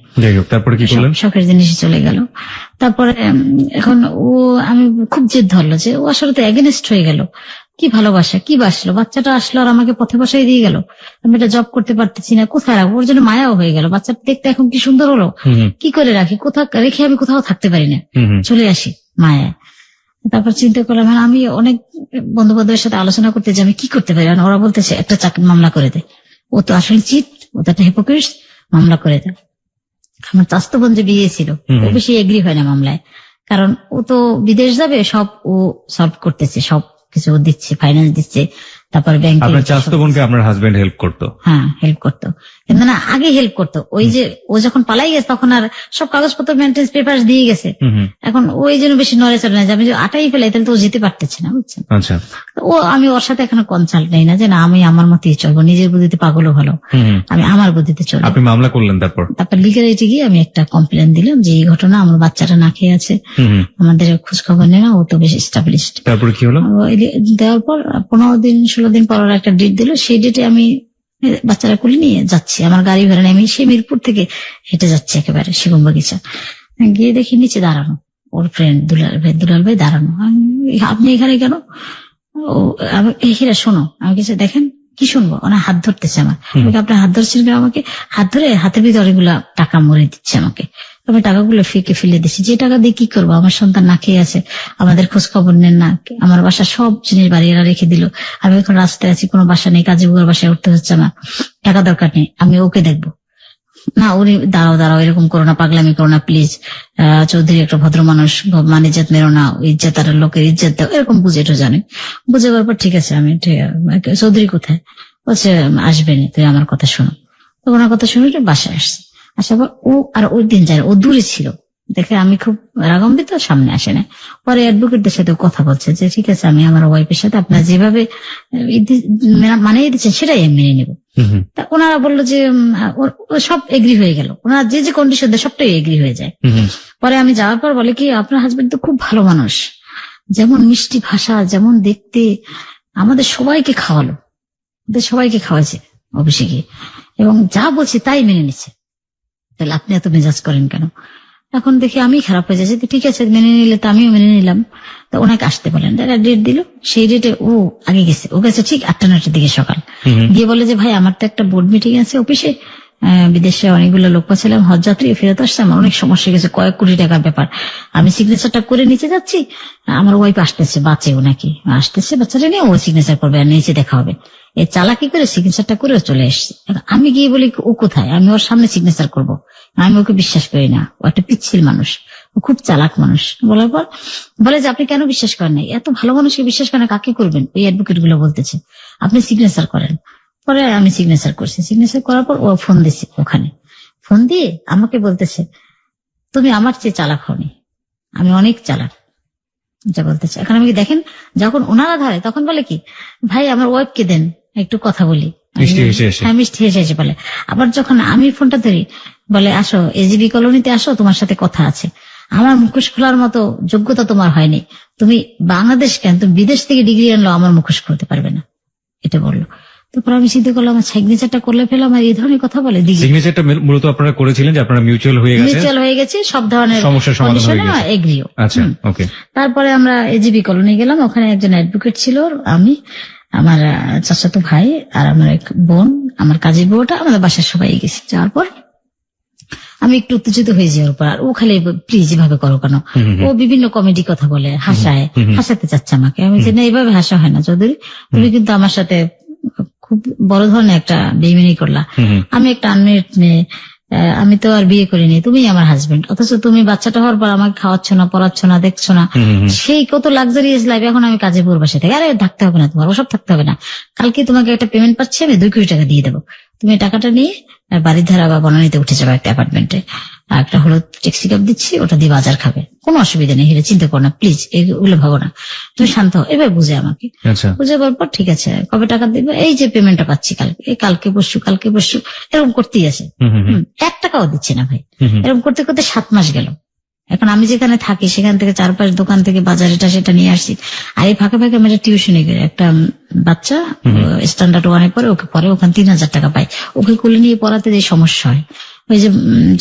তারপরে কি করলেন? শখের জিনিস চলে গেল। তারপরে এখন আমি খুব জেদ ধরলো যে ও আসলে তো এগেনিস্ট হয়ে গেল, কি ভালোবাসা, কি বাসলো, বাচ্চাটা আসলো আর আমাকে পথে বসাই দিয়ে গেল, আমি এটা জব করতে পারতেছি না, কোথায় রাখবো, ওর জন্য মায়াও হয়ে গেল, বাচ্চাটা দেখতে এখন কি সুন্দর হলো, কি করে রাখি, কোথাও রেখে আমি কোথাও থাকতে পারি না, চলে আসি মায়ায়। তারপর চিন্তা করলাম, আমি অনেক বন্ধু বান্ধবের সাথে আলোচনা করতে যে আমি কি করতে পারি, ওরা বলতেছে একটা চাকরি মামলা করে দেয়, ও তো আসলে চিট, ও তো একটা হিপোক্রিট, মামলা করে দেয়। আমার চাস্তো বোন যে বিয়ে ছিল, ও বেশি এগ্রি হয় না মামলায়, কারণ ও তো বিদেশ যাবে, সব ও সলভ করতেছে, সব কিছু দিচ্ছে, ফাইন্যান্স দিচ্ছে, তারপর ব্যাংকে। আপনার চাস্তো বোনকে আপনার হাজবেন্ড হেল্প করতো? হ্যাঁ, হেল্প করতো, কিন্তু না আগে হেল্প করতো, ওই যে ও যখন পালাই গেছে তখন আর সব কাগজপত্র মেনটেন্স পেপার দিয়ে গেছে, এখন ওই জন্য বেশি নড়ে চড়ে না, আমি আটাই ফেলাই তাহলে তো ও যেতে পারতেছে না, বুঝছেন? আচ্ছা, আমি ওর সাথে এখনো কনসাল্ট নেই না, যে না আমি আমার মতেই চলবো, নিজের বুদ্ধিতে পাগলও ভালো, আমি আমার বুদ্ধিতে চলবো। আপনি মামলা করলেন? তারপর লিগালিটি গিয়ে আমি একটা কমপ্লেন দিলাম যে এই ঘটনা, আমার বাচ্চাটা না খেয়ে আছে, আমাদের খোঁজ খবর নেই না, ও তো বেশ এস্টাবলিশড। তারপরে কি হলো? দেওয়ার পর 15-16 দিন পর একটা ডেট দিল, সেই ডেটে আমি বাচ্চারা কোলে নিয়ে যাচ্ছি, আমার গাড়ি ভাড়া নেই, আমি সেই মিরপুর থেকে হেঁটে যাচ্ছি একেবারে শিবম বাগিচা, গিয়ে দেখি নিচে দাঁড়ানো ওর ফ্রেন্ড দুলাল ভাই দাঁড়ানো। আপনি এখানে কেন? হিরা শোনো, আমি কিছু দেখেন, কি শুনবো? ওনা হাত ধরতেছে আমার, আপনার হাত ধরছেন কেন? আমাকে হাত ধরে হাতের ভিতরে অনেকগুলা টাকা মরে দিচ্ছে আমাকে, আমি টাকাগুলো ফেঁকে ফেলে দিচ্ছি, যে টাকা দিয়ে কি করবো, আমার সন্তান না খেয়ে আছে, আমাদের খোঁজ খবর নেন না, আমার বাসা সব জিনিস বাড়িওয়ালা রেখে দিল, আমি এখন রাস্তায় আছি, কোনো বাসা নেই, কাজে বুয়ার বাসায় উঠতে হচ্ছে আমার, টাকা দরকার নেই, আমি ওকে দেখবো না। উনি দাঁড়াও এরকম করো না, পাগলামি করো না প্লিজ, চৌধুরী একটা ভদ্র মানুষ, মান ইজ্জত মেরো না, ইজ্জত আর লোকের ইজ্জত দাও, এরকম বুঝে জানে। বুঝে যাওয়ার পর ঠিক আছে, আমি চৌধুরী কোথায়? বলছে আসবেনি, তুই আমার কথা শোনো। তো ওনার কথা শুনে বাসায় আসছে, আসার পর ও আর ওই দিন যায়, ও দূরে ছিল দেখে আমি খুব রাগান্বিত, সামনে আসে না। পরে অ্যাডভোকেটদের সাথে কথা বলছে যে ঠিক আছে, আমি আমার ওয়াইফের সাথে আপনার যেভাবে মানিয়ে দিচ্ছেন সেটাই আমি মেনে নেব। তা ওনারা বললো যে সব এগ্রি হয়ে গেল, ওনারা যে যে কন্ডিশন দেয় সবটাই এগ্রি হয়ে যায়। পরে আমি যাওয়ার পর বলে কি, আপনার হাজবেন্ড তো খুব ভালো মানুষ, যেমন মিষ্টি ভাষা, যেমন দেখতে, আমাদের সবাইকে খাওয়ালো, আমাদের সবাইকে খাওয়াইছে অফিসে গিয়ে, এবং যা বলছে তাই মেনে নিচ্ছে, তাহলে আপনি এত মেজাজ করেন কেন? এখন দেখি আমি খারাপ হয়ে যাচ্ছে। ঠিক আছে, মেনে নিলে তো আমিও মেনে নিলাম। তো ওনাকে আসতে বলেন, ডেট দিল, সেই ডেটে ও আগে গেছে, ও গেছে ঠিক 8টা-9টার দিকে সকাল, গিয়ে বলে যে ভাই আমার তো একটা বোর্ড মিটিং আছে অফিসে, বিদেশে অনেকগুলো লোক পাচ্ছিলাম, হজ যাত্রী ফেরত আসছে, আমার অনেক সমস্যা গেছে, কয়েক কোটি টাকার ব্যাপার, আমি সিগনেচারটা করে নিচে যাচ্ছি, আমার ওয়াইফ আসতেছে, বাচ্চাও নাকি আসতেছে, বাচ্চাটা নিয়ে ও সিগনেচার করবে আর নিচে দেখা হবে। এই চালাকি করে সিগনেচারটা করে চলে এসছে। আমি গিয়ে বলি ও কোথায়, আমি ওর সামনে সিগনেচার করব, আমি ওকে বিশ্বাস করি না, ও একটা পিচ্ছিল মানুষ, ও খুব চালাক মানুষ। বলার পর বলে যে আপনি কেন বিশ্বাস করেন না, এত ভালো মানুষকে বিশ্বাস করেন, কাকে করবেন? ওই অ্যাডভোকেট গুলো বলতেছে আপনি সিগনেচার করেন। পরে আমি সিগনেচার করছি, সিগনেচার করার পর ও ফোন দিছে, ওখানে ফোন দিয়ে আমাকে বলতেছে তুমি আমার চেয়ে চালাক হওনি, আমি অনেক চালাক, যা বলতেছে। এখন আমি দেখেন, যখন ওনারা ধরে তখন বলে কি ভাই আমার ওয়াইফকে দেন একটু কথা বলি, হ্যাঁ মিষ্টি হেসে হেসে বলে। আবার যখন আমি ফোনটা ধরি বলে আসো এজিবি কলোনিতে আসো, তোমার সাথে কথা আছে। আমার মুখোশ খোলার মতো যোগ্যতা তোমার হয়নি, তুমি বাংলাদেশ কেন, তুমি বিদেশ থেকে ডিগ্রি আনলো, আমার মুখোশ খুলতে পারবে না, এটা বললো। তারপর আমি চিন্তা করলাম সিগনেচারটা করলে ফেলাম, আর এই ধরনের কথা বলে। সিগনেচারটা মূলত আপনারা করেছিলেন যে আপনারা মিউচুয়াল হয়ে গেছে, সব ধরনের সমস্যার সমাধান এগ্রিও। আচ্ছা, ওকে। তারপরে আমরা এজিবি কলোনি গেলাম, ওখানে একজন অ্যাডভোকেট ছিল, আমি, আমার চাচাতো ভাই আর আমার এক বোন, আমার কাজের বউটা, আমাদের বাসার সবাই গেছি। যাওয়ার পর আমি একটু উত্তেজিত হয়ে যাই ওর পর, আর ও খালি প্লিজ এভাবে করো কেন, ও বিভিন্ন কমেডি কথা বলে, হাসাতে চাচ্ছে আমাকে। আমি যে না, এইভাবে হাসা হয় না চৌধুরী, তুমি কিন্তু আমার সাথে খুব বড় ধরনের একটা বেইমানি করলা, আমি একটা আনমেরিড মেয়ে, আমি তো আর বিয়ে করিনি, তুমি আমার হাজবেন্ড, অথচ তুমি বাচ্চাটা হওয়ার পর আমাকে খাওয়াচ্ছ না, পড়াচ্ছ না, দেখছো না, সেই কত লাক্সারিয়াস লাইফ, এখন আমি কাজে পড়বো বাসায় থেকে। আরে থাকতে হবে না তোমার, ওসব থাকতে হবে না, কালকে তোমাকে একটা পেমেন্ট পাচ্ছি, আমি 2 কোটি টাকা দিয়ে দেবো, তুমি টাকাটা নিয়ে বাড়ির ধারা বা বনানীতে উঠে যাবে একটা অ্যাপার্টমেন্টে, আর একটা হলুদ ট্যাক্সি ক্যাব দিচ্ছি, ওটা দিয়ে বাজার খাবে, কোনো অসুবিধা নেই, এটা চিন্তা করো না প্লিজ, এগুলো ভাবো না, তুমি শান্ত হও। এবার বুঝে আমাকে, বুঝে বলার পর ঠিক আছে কবে টাকা দিবে, এই যে পেমেন্টটা পাচ্ছি কালকে পরশু এরকম করতেই আছে, 1 টাকাও দিচ্ছে না ভাই। এরকম করতে করতে 7 মাস গেল। এখন আমি যেখানে থাকি সেখান থেকে 4-5 দোকান থেকে বাজার এটা সেটা নিয়ে আসছি, আর এই ফাঁকে ফাঁকে আমরা টিউশনে গেলে একটা বাচ্চা স্ট্যান্ডার্ড 1-এ পড়ে, ওকে পরে ওখানে 3000 টাকা পাই, ওকে কোলে নিয়ে পড়াতে যে সমস্যা হয়, ওই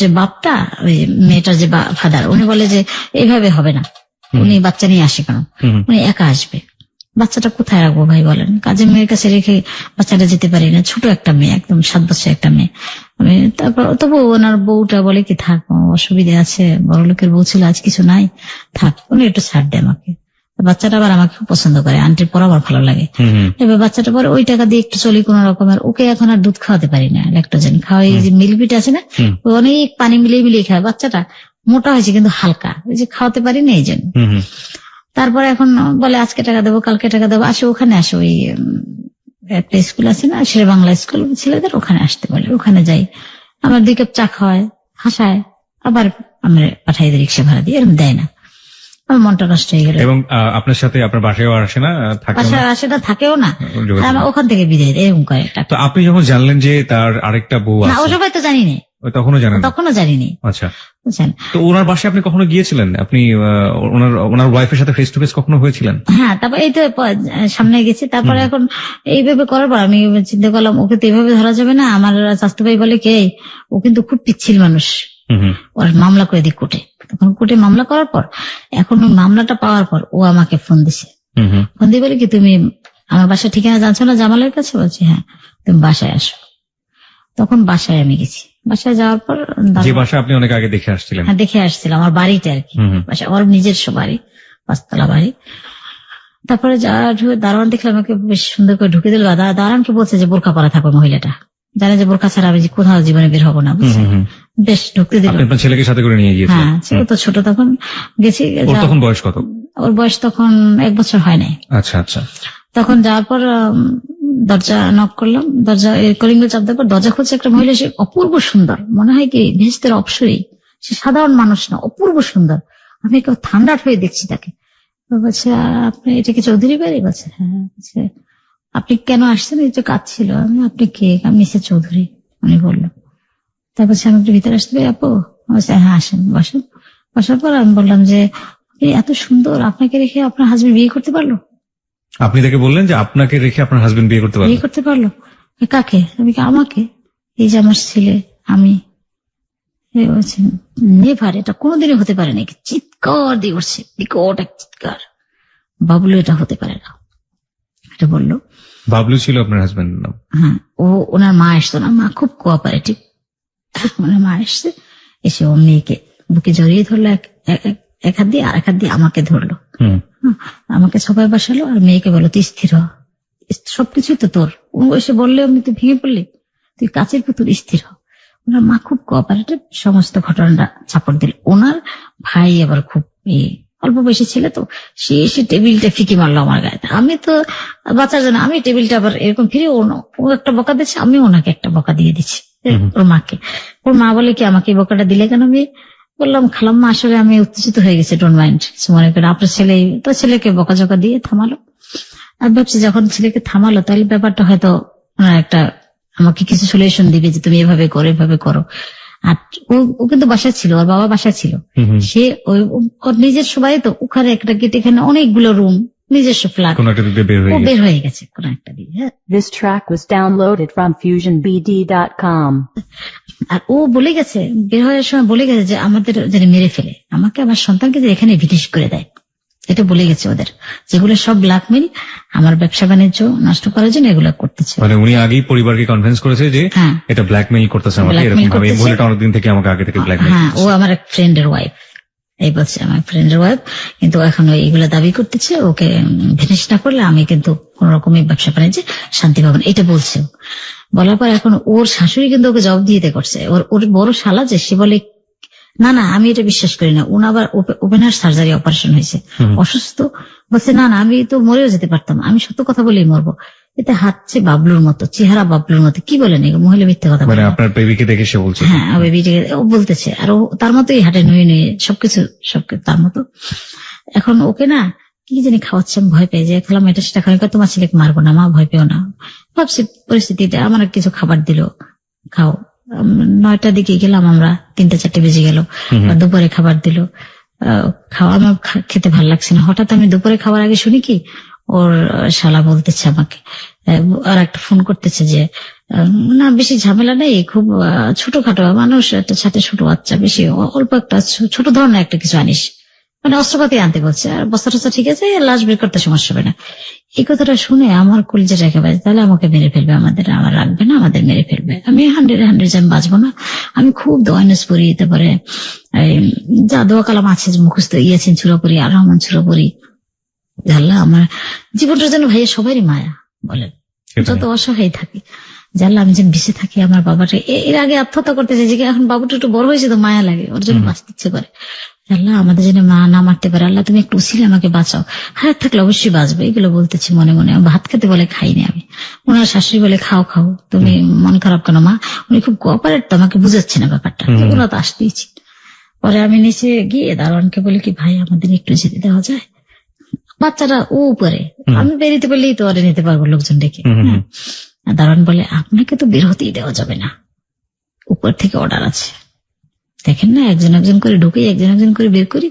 যে বাপটা, ওই মেয়েটার যে ফাদার, উনি বলে যে এইভাবে হবে না, উনি বাচ্চা নিয়ে আসে কেন, উনি একা আসবে, বাচ্চাটা কোথায় রাখবো ভাই বলেন, কাজের মেয়ের কাছে রেখে বাচ্চাটা যেতে পারি না, ছোট একটা মেয়ে, একদম 7 বছর একটা মেয়ে। আমি তারপর তবু ওনার বউটা বলে কি থাক, অসুবিধা আছে, বড় লোকের বউ ছিল, আজ কিছু নাই, থাক, উনি একটু ছাড় দেয় আমাকে। বাচ্চাটা আবার আমাকে খুব পছন্দ করে, আন্টির পর আমার ভালো লাগে। এবার বাচ্চাটা পরে ওই টাকা দিয়ে একটু চলি কোন রকমের, ওকে এখন আর দুধ খাওয়াতে পারি না, ল্যাকটোজেন খাওয়াই, যে মিল্কপিট আছে না, অনেক পানি মিলিয়ে খায়, বাচ্চাটা মোটা হয়েছে কিন্তু হালকা, ওই যে খাওয়াতে পারি না এই জন্য। তারপর এখন বলে আজকে টাকা দেবো, কালকে টাকা দেবো, আসে ওখানে আসে, ওই একটা স্কুল আছে না, শেরে বাংলা স্কুল ছেলেদের, ওখানে আসতে বলে, ওখানে যাই, আমার 2 কাপ চা খাওয়ায়, হাসায়, আবার আমরা পাঠাই দিই রিক্সা ভাড়া দিয়ে, এরকম দেয় না, আমার মনটা নষ্ট হয়ে গেল। এবং আপনার সাথে আপনার বাসায়ও আসে না, আসে না, থাকেও না, আমার ওখান থেকে বিদায় দেয়, এরকম করে। তো আপনি যখন জানলেন যে তার আরেকটা বউ আছে, ও সবাই তো জানি না, তখনও জানিনি। আচ্ছা, তো ওনার বাসায় আপনি কখনো গিয়েছিলেন, আপনি ওনার ওয়াইফের সাথে ফেস টু ফেস কখনো হয়েছিলেন? হ্যাঁ, তারপর এই তো সামনে গেছি। তারপরে এখন এইভাবে করার পর আমি চিন্তা করলাম ওকে তো এইভাবে ধরা যাবে না। আমার স্বাস্থ্য ভাই বলে কে, ও কিন্তু খুব পিচ্ছিল মানুষ, ওর মামলা করে দিই কোর্টে। তখন কোর্টে মামলা করার পর, এখন ওই মামলাটা পাওয়ার পর ও আমাকে ফোন দিছে, ফোন দিয়ে বলে কি তুমি আমার বাসার ঠিকানা জানছো না জামালের কাছে? বলছি হ্যাঁ, তুমি বাসায় আসো। তখন বাসায় আমি গেছি, বাসায় যাওয়ার পর, যে বাসা আপনি অনেক আগে দেখে আসছিলেন? হ্যাঁ, দেখে আসছিলাম, আমার বাড়িতে আর কি, বাসা ওর নিজস্ব বাড়ি, 5তলা বাড়ি। তারপরে দারোয়ান দেখলাম আমাকে বেশ সুন্দর করে ঢুকে দিল। দারোয়ানকে বলছে যে বোরখা পরা থাকো, মহিলাটা জানে যে বোরখা ছাড়া আমি কোথাও জীবনে বের হবো না, বুঝছেন, বেশ ঢুকতে দিল। আপনার ছেলেকে সাথে করে নিয়ে গিয়েছে? হ্যাঁ, ছেলে তো ছোট তখন, গেছি। তখন বয়স কত? ওর বয়স তখন 1 বছর হয় নাই। আচ্ছা আচ্ছা। তখন যাওয়ার পর দরজা নক করলাম, দরজা কলিং বেল চাপ দেওয়ার পর দরজা খুলছে একটা মহিলা, সে অপূর্ব সুন্দর, মনে হয় কি ভেস্তের অপসরী, সে সাধারণ মানুষ না, অপূর্ব সুন্দর। আমি কেউ ঠান্ডা হয়ে দেখছি তাকে। বলছে আপনি এটা কি চৌধুরী বাড়ি? বলছে হ্যাঁ। বলছে আপনি কেন আসছেন? এই তো কাজ ছিল। আপনি কে? আমি মিসেস চৌধুরী, উনি বললো। তারপর আমি একটু ভিতরে আসতে পারি আপু? বলছে হ্যাঁ আসেন, বসেন। বসার পর আমি বললাম যে আপনি এত সুন্দর, আপনাকে রেখে আপনার হাজবেন্ড বিয়ে করতে পারলো? আপনি তাকে বললেন যে আপনাকে রেখে আপনার হাজবেন্ড বিয়ে করতে পারলো? বিয়ে করতে পারলো? কাকে? আমি আমাকে। এই যে আমার ছেলে, আমি। বলছেন নেভার, এটা কোনোদিনই হতে পারে নাকি? চিৎকার দিয়ে উঠছে, বিকট এক চিৎকার। বাবলু এটা হতে পারে না, এটা বললো। বাবলু ছিল আপনার হাজবেন্ডের নাম? হ্যাঁ। ওনার মা আসতো না, মা খুব কোঅপারেটিভ। ওনার মা এসছে, এসে ও মেয়েকে বুকে জড়িয়ে ধরলো এক হাত দিয়ে, আর এক হাত দিয়ে আমাকে ধরলো। আমাকে সবাই বসালো আর মেয়েকে বলো তুই স্থির হ, সবকিছুই তো তোর। ও এসে বললে অমনি তুই ভেঙে পড়লি, তুই কাচের পুতুল, স্থির হ। ওনার মা খুব কোঅপারেটিভ, সমস্ত ঘটনাটা চাপড় দিল। ওনার ভাই আবার খুব অল্প বয়সী ছেলে, তো সে এসে টেবিলটা ফিকে মারলো আমার গায়ে। আমি তো বাচ্চার জন্য আমি টেবিলটা আবার এরকম ফিরে, ও একটা বকা দিচ্ছে, আমি ওনাকে একটা বকা দিয়ে দিচ্ছি ওর মাকে। ওর মা বলে কি আমাকে বকাটা দিলে কেন? আমি বললাম খালাম্মা আসলে আমি উত্তেজিত হয়ে গেছি, ডোন্ট মাইন্ড, মনে করে আপনার ছেলে তো ছেলেকে বকাঝকা দিয়ে থামালো। আর ভাবছি যখন ছেলেকে থামালো তাহলে ব্যাপারটা হয়তো একটা আমাকে কিছু সলিউশন দিবে যে তুমি এভাবে করো, এভাবে করো। আর ও কিন্তু বাসায় ছিল, ওর বাবা বাসায় ছিল, সে ওর নিজের সবাই তো ওখানে একটা গেট, এখানে অনেকগুলো রুম, নিজস্ব ফ্ল্যাট, ও বের হয়ে গেছে কোন একটা দিকে। This track was downloaded from FusionBD.com. আর ও বলে গেছে, বের হওয়ার সময় বলে গেছে যে আমাদের যেন মেরে ফেলে, আমাকে আমার সন্তানকে যে এখানে বিদেশ করে দেয়, এটা বলে গেছে ওদের। যেগুলো সব ব্ল্যাকমেল, আমার ব্যবসা বাণিজ্য নষ্ট করার জন্য এগুলো করতেছে। মানে উনি আগেই পরিবারকে কনভিন্স করেছে যে এটা ব্ল্যাকমেইল করতেছে আমাকে, এরকম ভাবে এই মহিলাটা অনেকদিন থেকে আমাকে আগে থেকে ব্ল্যাকমেইল। হ্যাঁ, ও আমার এক ফ্রেন্ডের ওয়াইফ, এই বলছে আমার ফ্রেন্ডের ওয়াইফ, কিন্তু এখন এইগুলো দাবি করতেছে ওকে ফিনিশ না করলে আমি কিন্তু কোন রকমের ব্যবসা বাণিজ্যে শান্তি পাবো না, এটা বলছে। বলার পর এখন ওর শাশুড়ি কিন্তু ওকে জবাব দিতে করছে। ওর বড় শালা যে, সে বলে না না আমি এটা বিশ্বাস করি না, ওনার আবার ওপেন হার্ট সার্জারি অপারেশন হয়েছে, অসুস্থ। বলছে না না আমি তো মরেও যেতে পারতাম, আমি সত্য কথা বলেই মরবো। এতে হাতছে বাবলুর মতো, চেহারা বাবলুর মতো, কি বলেন মহিলা মিথ্যে কথা বলে। আপনার বেবিকে দেখে সে বলছে? হ্যাঁ, বেবিটাকে ও বলতেছে, আর ও তার মতোই হাঁটে নুয়ে নুয়ে, সবকিছু তার মতো। এখন ওকে না কি জানি খাওয়াচ্ছে, আমি ভয় পেয়ে যে খেলাম এটা সেটা খাওয়া, তোমার ছেলেকে মারবো না মা, ভয় পেও না। ভাবছি পরিস্থিতিটা, আমার কিছু খাবার দিল, খাও। 9টার দিকে গেলাম আমরা, 3-4 বেজে গেল, দুপুরে খাবার দিল, খাওয়া আমার খেতে ভালো লাগছে না। হঠাৎ আমি দুপুরে খাবার আগে শুনি কি ওর শালা বলতেছে আমাকে, আর একটা ফোন করতেছে যে না বেশি ঝামেলা নেই, খুব ছোটখাটো মানুষ, একটা সাথে ছোট বাচ্চা, বেশি অল্প একটা ছোট ধরনের একটা কিছু আনিস, মানে অস্ত্রপাতি আনতে বলছে, আর বস্তা টস্তা ঠিক আছে, লাশ বের করতে সমস্যা হবে না। এই কথাটা শুনে আমার কলিজাটা একেবারে, তাহলে আমাকে মেরে ফেলবে, আমার রাখবে না, আমাদের মেরে ফেলবে। আমি 100 আমি বাঁচবো না। আমি খুব দোয়ানেস পড়ি, তারপরে যা দোয়া কালাম আছে মুখস্থ, ইয়াসিন সূরা পড়ি, আর রহমান সূরা পড়ি। জানলা আমার জীবনটার জন্য ভাইয়া সবারই মায়া, বলেন যত অসহায় থাকি, জানলা আমি যেন বেঁচে থাকি। আমার বাবাটা এর আগে আত্মহত্যা করতে চাইছে, এখন বাবুটা একটু বড় হয়েছে তো মায়া লাগে, ওর জন্য বাঁচতে ইচ্ছে করে। আল্লাহ আমাদের জন্য মা না মারতে পারে, আল্লাহ তুমি একটু উসিলে আমাকে বাঁচাও, হায়াত থাকলে অবশ্যই বাঁচবে। এগুলো বলতেছি মনে মনে। ভাত খেতে বলে খাইনি আমি, ওনার শাশুড়ি বলে খাও খাও, তুমি মন খারাপ কেন মা? উনি খুব কোঅপারেট তো, আমাকে বুঝাচ্ছে না ব্যাপারটা, ওরা তো আসতেইছি। পরে আমি নিচে গিয়ে দারোয়ানকে বলি কি ভাই আমাদের একটু যেতে দেওয়া যায়, বাচ্চাটা ও উপরে, আমি বেরিতে পারলেই তো ওরে নিতে পারবো লোকজন ডেকে। দারোয়ান বলে আপনাকে তো বের হতেই দেওয়া যাবে না, উপর থেকে অর্ডার আছে, দেখেন না একজন একজন করে ঢুকে একজন একজন করে বের করি।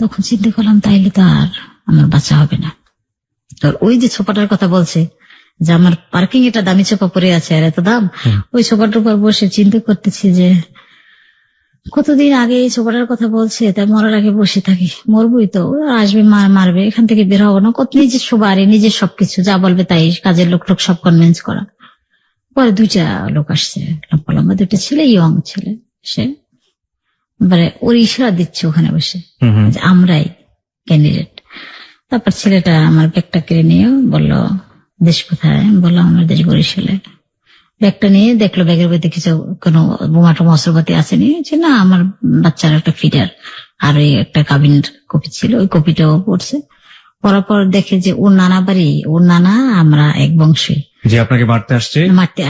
তখন চিন্তা করলাম তাইলে তো আর আমার বাঁচা হবে না। ওই যে ছোপাটার কথা বলছে যে আমার পার্কিং এটা দামি ছোপা পরে আছে আর এত দাম, ওই ছোপাটার উপর বসে চিন্তা করতেছি যে কতদিন আগে এই ছোপাটার কথা বলছে, তাই মরার আগে বসে থাকি, মরবই তো, আসবে মারবে, এখান থেকে বের হবো না, কত নিজের বাড়ি নিজের সবকিছু, যা বলবে তাই, কাজের লোক সব কনভিন্স করা। পরে 2টা লোক আসছে, লম্বা লম্বা 2টা ছেলে, ইয়ং ছেলে, সে মানে ওর ইশারা দিচ্ছে ওখানে বসে যে আমরাই ক্যান্ডিডেট। তারপর ছেলেটা আমার ব্যাগটা কেড়ে নিয়ে বললো দেশ কোথায়? বললাম আমার দেশ বরিশালে। ব্যাগটা নিয়ে দেখলো ব্যাগের মধ্যে কিছু কোনো বোমা টোমা অস্ত্রপাতি আসেনি, যে না আমার বাচ্চার একটা ফিডার আর ওই একটা কাবিনের কপি ছিল, ওই কপিটাও পড়ছে। পড়ার পর দেখে যে ওর নানা বাড়ি, ওর নানা আমরা এক বংশী, যে আপনাকে মারতে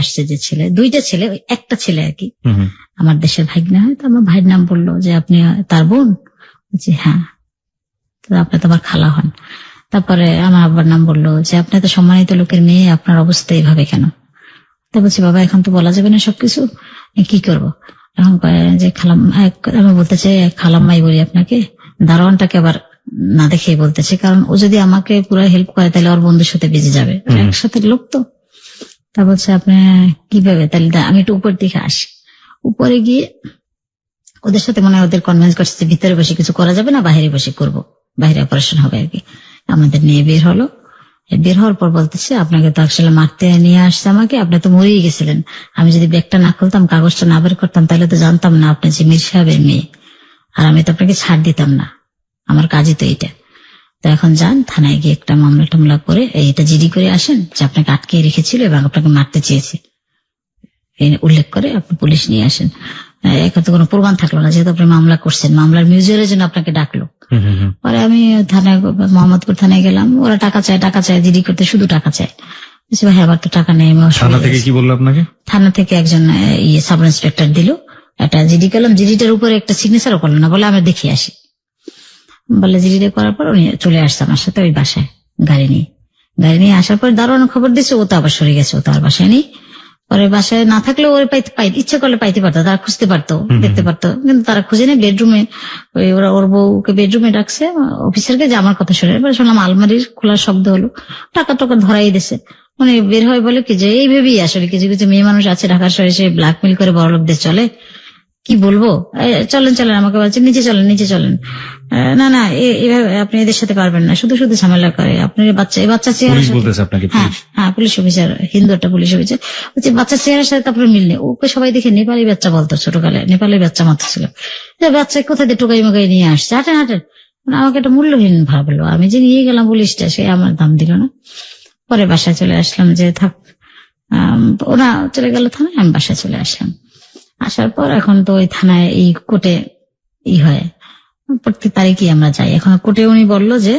আসছে যে ছেলে, দুইটা ছেলে, ওই একটা ছেলে আর কি হুম হুম। আমার দেশের ভাগ্নে হয়। তো আমার ভাইয়ের নাম বললো যে আপনি তার বোন? বলছি হ্যাঁ। তো আপনি তো আমার খালা হন। তারপরে আমার আব্বার নাম বললো যে আপনি তো সম্মানিত লোকের মেয়ে, আপনার অবস্থা এইভাবে কেন? তা বলছি বাবা এখন তো বলা যাবে না সবকিছু, কি করব? এখন কয় যে আমি বলতেছে খালাম্মাই বলি আপনাকে। দারোয়ানটাকে আবার না দেখেই বলতেছে, কারণ ও যদি আমাকে পুরো হেল্প করে তাহলে ওর বন্ধুর সাথে বেজে যাবে, একসাথে লোক তো। তা বলছে আপনি কিভাবে? তাহলে আমি একটু উপর দিকে আসি। উপরে গিয়ে ওদের সাথে মনে হয় ওদের কনভিন্স করছে যে ভিতরে বসে কিছু করা যাবে না, বাইরে বসে করব, বাইরে অপারেশন হবে আর কি। আমাদের নিয়ে বের হলো। বের হওয়ার পর বলতেছে আপনাকে তো আসলে মারতে নিয়ে আসছে আমাকে, আপনি তো মরেই গেছিলেন। আমি যদি ব্যাগটা না খুলতাম, কাগজটা না বের করতাম, তাহলে তো জানতাম না আপনি যে মীর সাহেবের মেয়ে, আর আমি তো আপনাকে ছাড় দিতাম না, আমার কাজই তো এইটা। তো এখন যান থানায় গিয়ে একটা মামলা টামলা করে এইটা জিডি করে আসেন যে আপনাকে আটকে রেখেছিল এবং আপনাকে মারতে চেয়েছে, উল্লেখ করে আপনি পুলিশ নিয়ে আসেন। এখন তো কোনো প্রমাণ থাকলো না, যেহেতু আপনি মামলা করছেন, মামলার মিউজিয়ামের জন্য আপনাকে ডাকলো। পরে আমি থানায়, মোহাম্মদপুর থানায় গেলাম। ওরা টাকা চায়, জিডি করতে শুধু টাকা চায়। ভাই আমার তো টাকা নেই। থানা থেকে কি বললো আপনাকে? থানা থেকে একজন সাব ইন্সপেক্টর দিল, একটা জিডি করলাম। জিডিটার উপরে একটা সিগনেচারও করলো না, বলে আমি দেখে আসি। বলে জিডিটা করার পর উনি চলে আসছে আমার সাথে ওই বাসায় গাড়ি নিয়ে আসার পর দারোয়ান খবর দিচ্ছে, ও তো আবার সরে গেছে, ও তো আর বাসায় নেই। পরে বাসায় না থাকলে ওর ইচ্ছে করলে পাইতে পারতো, তারা খুঁজতে পারতো, দেখতে পারতো, কিন্তু তারা খুঁজে নেই। বেডরুমে ওরা ওর বউকে বেডরুমে ডাকছে অফিসারকে, যে আমার কথা শুনে। এবার শুনলাম আলমারির খোলার শব্দ হলো, টাকা ধরাই দিছে। মানে বের হয় বলে কি যে এই ভেবেই আসলে কিছু কিছু মেয়ে মানুষ আছে ঢাকার শহরে, সে ব্ল্যাকমেল করে বড় লোকদের চলে। কি বলবো, চলেন আমাকে বলছে নিচে চলেন। না এভাবে আপনি এদের সাথে পারবেন না, শুধু ঝামেলা করে। আপনার বাচ্চা চেহারা, হ্যাঁ পুলিশ অফিসার, হিন্দু একটা পুলিশ অফিসার বলছে বাচ্চা চেহারার সাথে আপনার মিল নেই। ওকে সবাই দেখে নেপালি বাচ্চা বলতো, ছোটকালে নেপালি বাচ্চা মাত্র ছিল। বাচ্চা কোথায় দিয়ে টোকাই মোকাই নিয়ে আসছে, হাঁটেন। আমাকে একটা মূল্যহীন ভাবলো। আমি যে নিয়ে গেলাম পুলিশটা, সে আমার দাম দিল না। পরে বাসায় চলে আসলাম, যে থাক, ওরা চলে গেল থানায়, আমি বাসায় চলে আসলাম। আসার পর এখন তো ওই থানায় এই কোর্টে হয়, প্রত্যেক তারিখে আমরা যাই। এখন কোর্টে উনি বললো যে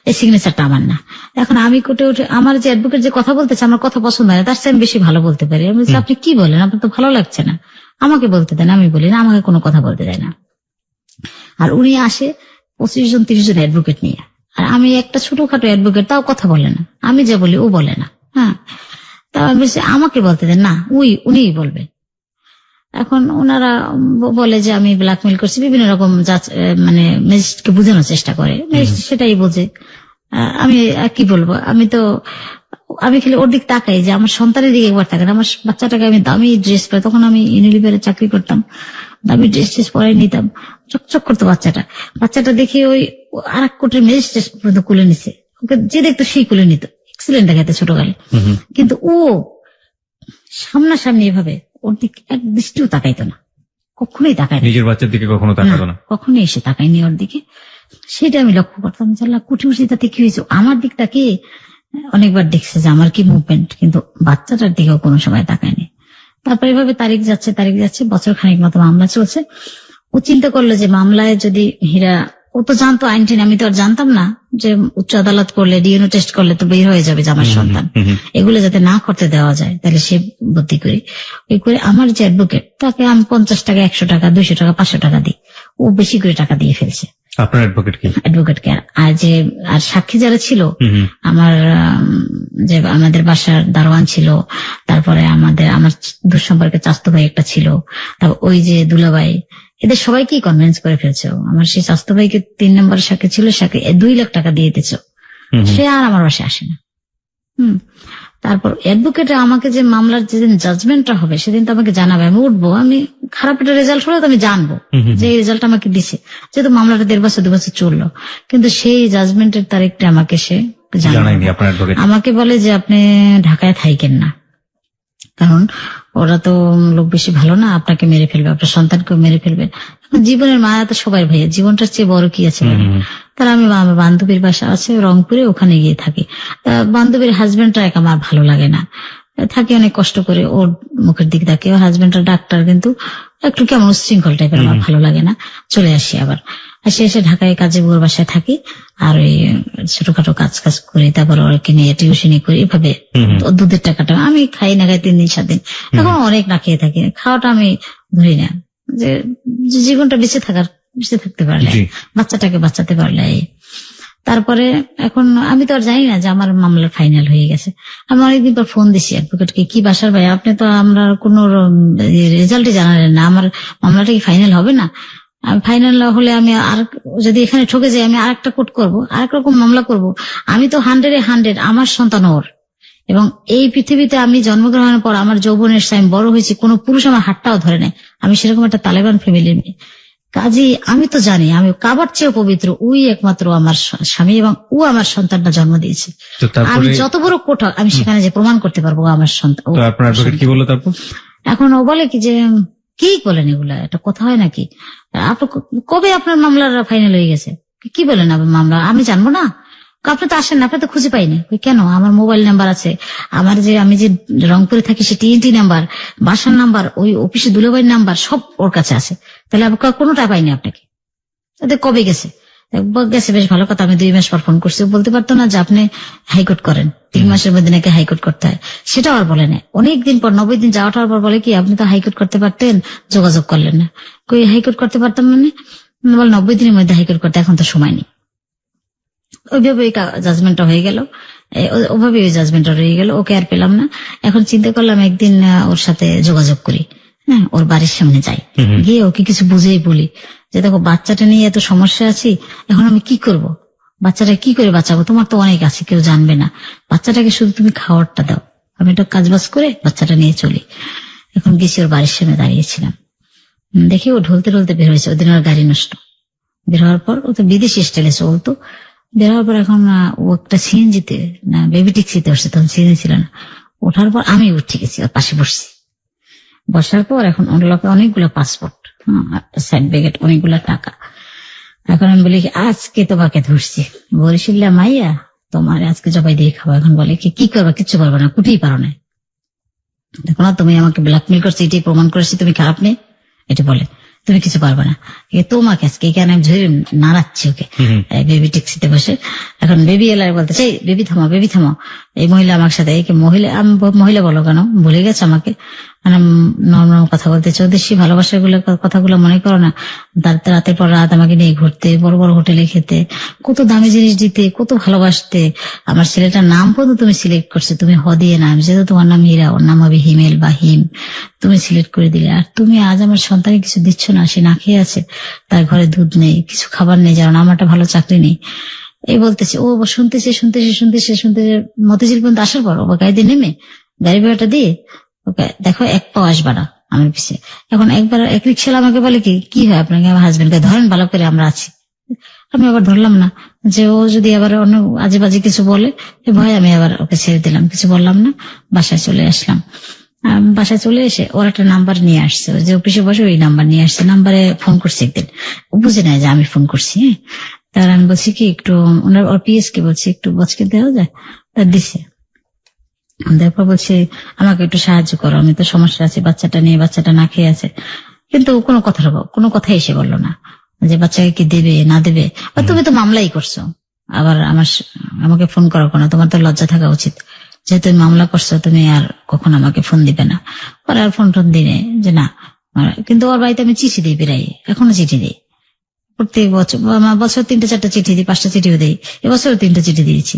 এই সিগনেচারটা আমার না। এখন আমি কোর্টে উঠে আমার যে অ্যাডভোকেট যে কথা বলতেছে, আমার কথা পছন্দ হয় না, তার চেয়ে আমি বেশি ভালো বলতে পারি। আমি বলছি আপনি কি বলেন, আপনার তো ভালো লাগছে না, আমাকে বলতে দেন। আমি বলি না, আমাকে কোনো কথা বলতে দেয় না। আর উনি আসে 25 জন 30 জন অ্যাডভোকেট নিয়ে, আর আমি একটা ছোটখাটো অ্যাডভোকেট, তাও কথা বলে না। আমি যা বলি ও বলে না। হ্যাঁ, তা আমি বলছি আমাকে বলতে দেন না, উনিই বলবে। এখন ওনারা বলে যে আমি ব্ল্যাকমেল করছি, বিভিন্ন রকম মানে ম্যাজিস্ট্রেটকে বোঝানোর চেষ্টা করে, ম্যাজিস্ট্রেট সেটাই বোঝে। আমি কি বলবো, আমি খালি ওর দিক তাকাই, যে আমার সন্তানের দিকে একবার তাকাই। আমার বাচ্চাটাকে আমি দামি ড্রেস পাই, তখন আমি ইউনিলিভারে চাকরি করতাম, দামি ড্রেস পরাই নিতাম, চকচক করতো বাচ্চাটা দেখে ওই আর এক কোর্টের ম্যাজিস্ট্রেট পর্যন্ত কুলে নিছে, ওকে যে দেখতো সেই কুলে নিত, এক্সিলেন্ট দেখাতে ছোটকালে। কিন্তু ও সামনাসামনি এভাবে ওর দিকে এক দৃষ্টিও তাকাইতো না, কখনোই তাকায় না, নিজের বাচ্চার দিকে কখনো তাকাতো না, কখনোই এসে তাকায়নি ওর দিকে। সেটা আমি লক্ষ্য করতাম, কুটি উঠি তাতে কি হয়েছে, আমার দিকটাকে অনেকবার দেখছে যে আমার কি মুভমেন্ট, কিন্তু বাচ্চাটার দিকেও কোনো সময় তাকায়নি। তারপর এভাবে তারিখ যাচ্ছে, বছর খানিক মতো মামলা চলছে। ও চিন্তা করলো যে মামলায় যদি হীরা, ও তো জানতো আইন টেন, আমি তো আর জানতাম না যে উচ্চ আদালত করলে, ডিএনএ টেস্ট করলে তো বের হয়ে যাবে যে আমার সন্তান, এগুলো যাতে না করতে দেওয়া যায়, তাহলে সে বুদ্ধি করি ওই করে আমার যে অ্যাডভোকেট, তাকে আমি 50 টাকা 100 টাকা 200 টাকা 500 টাকা দিই, ও বেশি করে টাকা দিয়ে ফেলছে। আপনার অ্যাডভোকেটকে আর সাক্ষী যারা ছিল, আমার যে আমাদের বাসার দারোয়ান ছিল, তারপরে আমার দুঃসম্পর্কে চাস্তো ভাই একটা ছিল, তারপর ওই যে দুলাভাই, এদের সবাইকেই কনভিন্স করে ফেলছে। আমার সেই চাস্তো ভাইকে 3 নম্বর সাক্ষী ছিল, সাক্ষী 2 লাখ টাকা দিয়ে দিতেছ, সে আর আমার বাসায় আসে না। তারপর অ্যাডভোকেট আমাকে যে মামলার যেদিন জাজমেন্টটা হবে সেদিন তো আমাকে জানাবে, আমি উঠবো, আমি খারাপ একটা রেজাল্ট হলে তো আমি জানবো যে এই রেজাল্ট আমাকে দিছে, যেহেতু মামলাটা 1.5 বছর 2 বছর চললো, কিন্তু সেই জাজমেন্টের তারিখটা আমাকে সে জানায়নি। আমাকে বলে যে আপনি ঢাকায় থাইকেন না, কারণ ওরা তো লোক বেশি ভালো না, আপনাকে মেরে ফেলবে, আপনার সন্তানকেও মেরে ফেলবে। জীবনের মায়া তো সবাই ভাইয়া, জীবনটার চেয়ে বড় কি আছে। তারা আমি আমার বান্ধবীর বাসা আছে রংপুরে, ওখানে গিয়ে থাকি। বান্ধবীর হাজবেন্ডটা আমার ভালো লাগে না, থাকি অনেক কষ্ট করে, ওর মুখের দিক থাকে। ওর হাজবেন্ডটা ডাক্তার, কিন্তু একটু কেমন উচ্ছৃঙ্খল টাইপের, আমার ভালো লাগে না, চলে আসি আবার। আসে এসে ঢাকায় কাজে বুয়ার বাসায় থাকি, আর ওই ছোটখাটো কাজ করি, তারপর ওকে নিয়ে টিউশনি করি, এভাবে দুধের টাকাটা আমি খাই না খাই 3 দিন 7 দিন, এখন অনেক না খেয়ে থাকি। খাওয়াটা আমি ধরি না, যে জীবনটা বেঁচে থাকতে পারলে, বাচ্চাটাকে বাঁচাতে পারলে। তারপরে এখন আমি তো আর জানি না যে আমার মামলার ফাইনাল হয়ে গেছে। আমি অনেকদিন পর ফোন দিছি অ্যাডভোকেটকে, কি বাসার ভাই আপনি তো আমরা কোনো রেজাল্টই জানালেন না, আমার মামলাটা কি ফাইনাল হবে না? ফাইনাল হলে আমি আর যদি এখানে ঠকে যাই, আমি আরেকটা কোর্ট করবো, আরেক রকম মামলা করব। আমি তো 100-100 আমার সন্তান ওর, এবং এই পৃথিবীতে আমি জন্মগ্রহণের পর আমার যৌবনের আমি বড় হয়েছি, কোনো পুরুষ আমার হাতটাও ধরে নেয়। আমি সেরকম একটা তালেবান ফ্যামিলির মেয়ে, কাজী আমি তো জানি আমি কাবার চেয়ে পবিত্র, ওই একমাত্র আমার স্বামী, এবং ও আমার সন্তানটা জন্ম দিয়েছে। আমি যত বড় কোর্ট আমি সেখানে যে প্রমাণ করতে পারবো আমার সন্তান। কি বললো তারপর? এখন ও বলে কি যে কি বলেন এগুলা, এটা কথা হয় নাকি? কবে আপনার মামলার ফাইনাল হয়ে গেছে? কি বলেন আপনার মামলা আমি জানবো না? আপনি তো আসেন না, আপনি তো খুঁজে পাইনি। কেন? আমার মোবাইল নাম্বার আছে, আমার যে আমি যে রংপুরে থাকি সে TNT নাম্বার, বাসার নাম্বার, ওই অফিসে দুলাভাইয়ের নাম্বার সব ওর কাছে আছে। তাহলে আমি কোনোটা পাইনি আপনাকে। কবে গেছে? গেছে, বেশ ভালো কথা। আমি 2 মাস পর ফোন করছি, বলতে পারতো না যে আপনি হাইকোর্ট করেন, 3 মাসের মধ্যে নাকি হাইকোর্ট করতে হয়, সেটাও আর বলে না। অনেকদিন পর 90 দিন যাওয়াটার পর বলে কি আপনি তো হাইকোর্ট করতে পারতেন, যোগাযোগ করলেন না। কই হাইকোর্ট করতে পারতাম মানে? বল 90 দিনের মধ্যে হাইকোর্ট করতে এখন তো সময় নেই। ওইভাবে জাজমেন্টটা হয়ে গেল, ওভাবে ওই জাজমেন্টটা রয়ে গেল, ওকে আর পেলাম না। এখন চিন্তা করলাম একদিন ওর সাথে যোগাযোগ করি, হ্যাঁ, ওর বাড়ির সামনে যাই, গিয়ে ওকে কিছু বুঝেই বলি যে দেখো বাচ্চাটা নিয়ে এত সমস্যা আছে, এখন আমি কি করব, বাচ্চাটা কি করে বাঁচাবো, তোমার তো অনেক আছে, কেউ জানবে না, বাচ্চাটাকে শুধু তুমি খাওয়ারটা দাও, আমি একটা কাজবাজ করে বাচ্চাটা নিয়ে চলি। এখন গেছি, ওর বাড়ির সামনে দাঁড়িয়েছিলাম, দেখি ও ঢলতে ঢলতে বের হয়েছে। ওদিন ওর গাড়ি নষ্ট, বের হওয়ার পর ও তো বিদেশি স্টাইলে চলতো, বের হওয়ার পর এখন ও একটা সিএনজিতে না বেবি ট্যাক্সিতে উঠছে, তখন সিএনজি ছিল না। ওঠার পর আমি উঠে গেছি, ওর পাশে বসছি। বসার পর এখন ওর লোকে অনেকগুলো পাসপোর্ট, সাইড ব্যাগেট, অনেকগুলো টাকা। এখন আমি বলি আজকে তোমাকে ধরছি, বরিশিল্লা মাইয়া, তোমার আজকে জবাই দিয়ে খাবো। এখন বলে কি করবা? কিচ্ছু করবো না, কুটেই পারো না। দেখো না তুমি আমাকে ব্ল্যাকমেল করছো, এটাই প্রমাণ করেছি তুমি খারাপ নেই, এটা বলে তুমি কিছু পারবে না। তোমাকে আজকে এখানে আমি ধরে নাড়াচ্ছি ওকে বেবি ট্যাক্সিতে বসে। এখন বেবি এলার বলতে চাই বেবি থামো, বেবি থামো। এই মহিলা আমার সাথে, মহিলা বলো কেন, ভুলে গেছে আমাকে, মানে নর্মাল কথা বলতে চৌদেশি ভালোবাসার কথাগুলো মনে করো না। রাতের পর রাত আমাকে নিয়ে ঘুরতে, বড় বড় হোটেলে খেতে, কত দামি জিনিস দিতে, কত ভালোবাসতে। আমার ছেলেটার নাম পর্যন্ত তুমি সিলেক্ট করছো, তুমি দিয়ে নাম, যেহেতু তোমার নাম হীরা, ওর নাম হবে হিমেল বা হিম, তুমি সিলেক্ট করে দিলে। আর তুমি আজ আমার সন্তানকে কিছু দিচ্ছ না, সে না খেয়ে আছে, তার ঘরে দুধ নেই, কিছু খাবার নেই, জানো আমার একটা ভালো চাকরি নেই। এই বলতেছি, ও শুনতেছে মতিঝিল পর্যন্ত আসার পর ও গাড়ি দিয়ে নেমে গাড়ি ভাড়াটা দিয়ে ওকে দেখো 1 পাও আসবা না আমার পিছিয়ে। এখন একবার এক রিক্সাওয়ালা আমাকে বলে কি হয় আপনাকে, আমার হাজবেন্ডকে ধরেন ভালো করে, আমরা আছি। আমি আবার ধরলাম না, যে ও যদি আবার অন্য আজে বাজে কিছু বলে, ভয় আমি আবার ওকে ছেড়ে দিলাম, কিছু বললাম না। বাসায় চলে আসলাম। বাসায় চলে এসে ওর একটা নাম্বার নিয়ে আসছে, যে অফিসে বসে ওই নাম্বার নিয়ে আসছে। নাম্বারে ফোন করছে একদিন, ও বুঝে নেয় যে আমি ফোন করছি। হ্যাঁ, তার আমি বলছি কি একটু ওর পিএস কে বলছি একটু বচকে দেওয়া যায়, তার দিছে। তারপর বলছে আমাকে একটু সাহায্য করো, আমি তো সমস্যা আছে বাচ্চাটা নিয়ে, বাচ্চাটা না খেয়ে আছে। কিন্তু কোনো কথা এসে বললো না যে বাচ্চাকে কি দেবে না দেবে। তুমি তো মামলাই করছো, আবার আমাকে ফোন করো কেন, তোমার তো লজ্জা থাকা উচিত, যেহেতু মামলা করছো তুমি আর কখনো আমাকে ফোন দিবে না। পরে আর ফোন দিনে যে না। কিন্তু ওর বাড়িতে আমি চিঠি দিই, বেড়াই এখনো চিঠি দিই, প্রত্যেক বছর 3-4টা চিঠি দিই, 5টা চিঠিও দিই। এবছরও 3টা চিঠি দিয়েছি।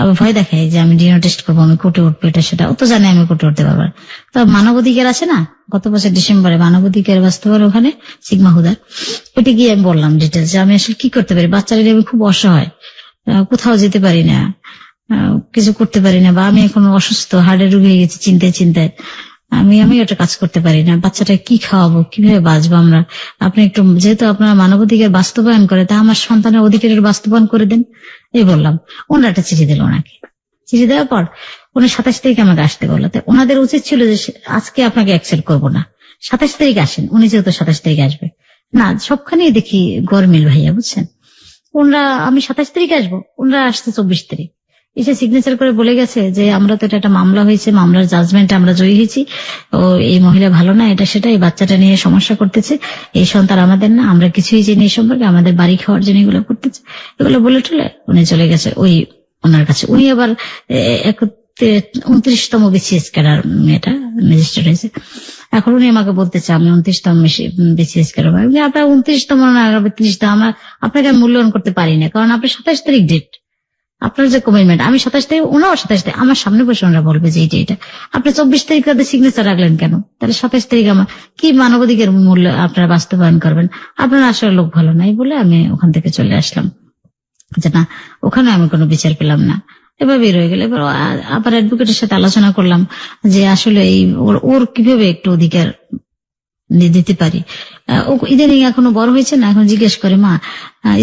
আবার ভয় দেখায় যে আমি ডিএনএ টেস্ট করবো, আমি কোর্টে উঠবো, এটা সেটা। ও তো জানে আমি কোর্টে উঠতে পারবো। তো মানবাধিকার আছে না, গত বছর ডিসেম্বরে মানবাধিকার বাস্তবায়ন ওখানে সিগমা হুদার, ওইটা গিয়ে আমি বললাম ডিটেলস যে আমি আসলে কি করতে পারি, বাচ্চারা আমি খুব অসহায়, কোথাও যেতে পারি না, কিছু করতে পারি না, বা আমি এখন অসুস্থ, হার্টের রোগী হয়ে গেছি চিন্তায় আমি ওটা কাজ করতে পারি না, বাচ্চাটা কি খাওয়াবো, কিভাবে বাঁচবো আমরা, আপনি একটু যেহেতু আপনারা মানবাধিকার বাস্তবায়ন করে, তা আমার সন্তানের অধিকারের বাস্তবায়ন করে দেন। এই বললাম। ওনারা একটা চিঠি দিল ওনাকে, চিঠি দেওয়ার পর উনি 27 তারিখে আমাকে আসতে বললো। ওনাদের উচিত ছিল যে আজকে আপনাকে অ্যাকসেপ্ট করবো না, 27 তারিখ আসেন, উনি যেহেতু 27 তারিখ আসবে না, সবখানেই দেখি গরমিল ভাইয়া, বুঝছেন। ওনারা আমি 27 তারিখে আসবো, ওনারা আসছে 24 তারিখ। এসে সিগনেচার করে বলে গেছে যে আমরা তো এটা একটা মামলা হয়েছে, মামলার জাজমেন্টে আমরা জয়ী হয়েছি, ও এই মহিলা ভালো না, এটা সেটা, এই বাচ্চাটা নিয়ে সমস্যা করতেছে, এই সন্তান আমাদের না, আমরা কিছুই জানি এই সম্পর্কে, আমাদের বাড়ি খাওয়ার জন্য এগুলো করতেছে, এগুলো বলে টলে উনি চলে গেছে ওই ওনার কাছে। উনি আবার 29তম বিসিএস ক্যাডার, মেয়েটা ম্যাজিস্ট্রেট হয়েছে। এখন উনি আমাকে বলতেছে আমি 29তম বিসিএস ক্যাডার। আপনার 29তম না 32তম, আমরা আপনাকে মূল্যায়ন করতে পারি না, কারণ আপনার 27 তারিখ ডেট, আপনার যে কমিটমেন্ট, আমি 27 তারিখ, ওনাও 27 তারিখ, আমার সামনে বসে ওনারা বলবে যে এটা আপনি 24 তারিখ তাদের সিগনেচার রাখলেন কেন, তাহলে 27 তারিখ আমার কি মানবাধিকার মূল্য আপনারা বাস্তবায়ন করবেন, আপনার আসলে লোক ভালো নাই বলে আমি ওখান থেকে চলে আসলাম, যে না ওখানে আমি কোনো বিচার পেলাম না, এভাবেই রয়ে গেল। এবার আবার অ্যাডভোকেটের সাথে আলোচনা করলাম যে আসলে এই ওর কিভাবে একটু অধিকার দিতে পারি। ও ইদানিং এখনো বড় হয়েছে না, এখন জিজ্ঞেস করে মা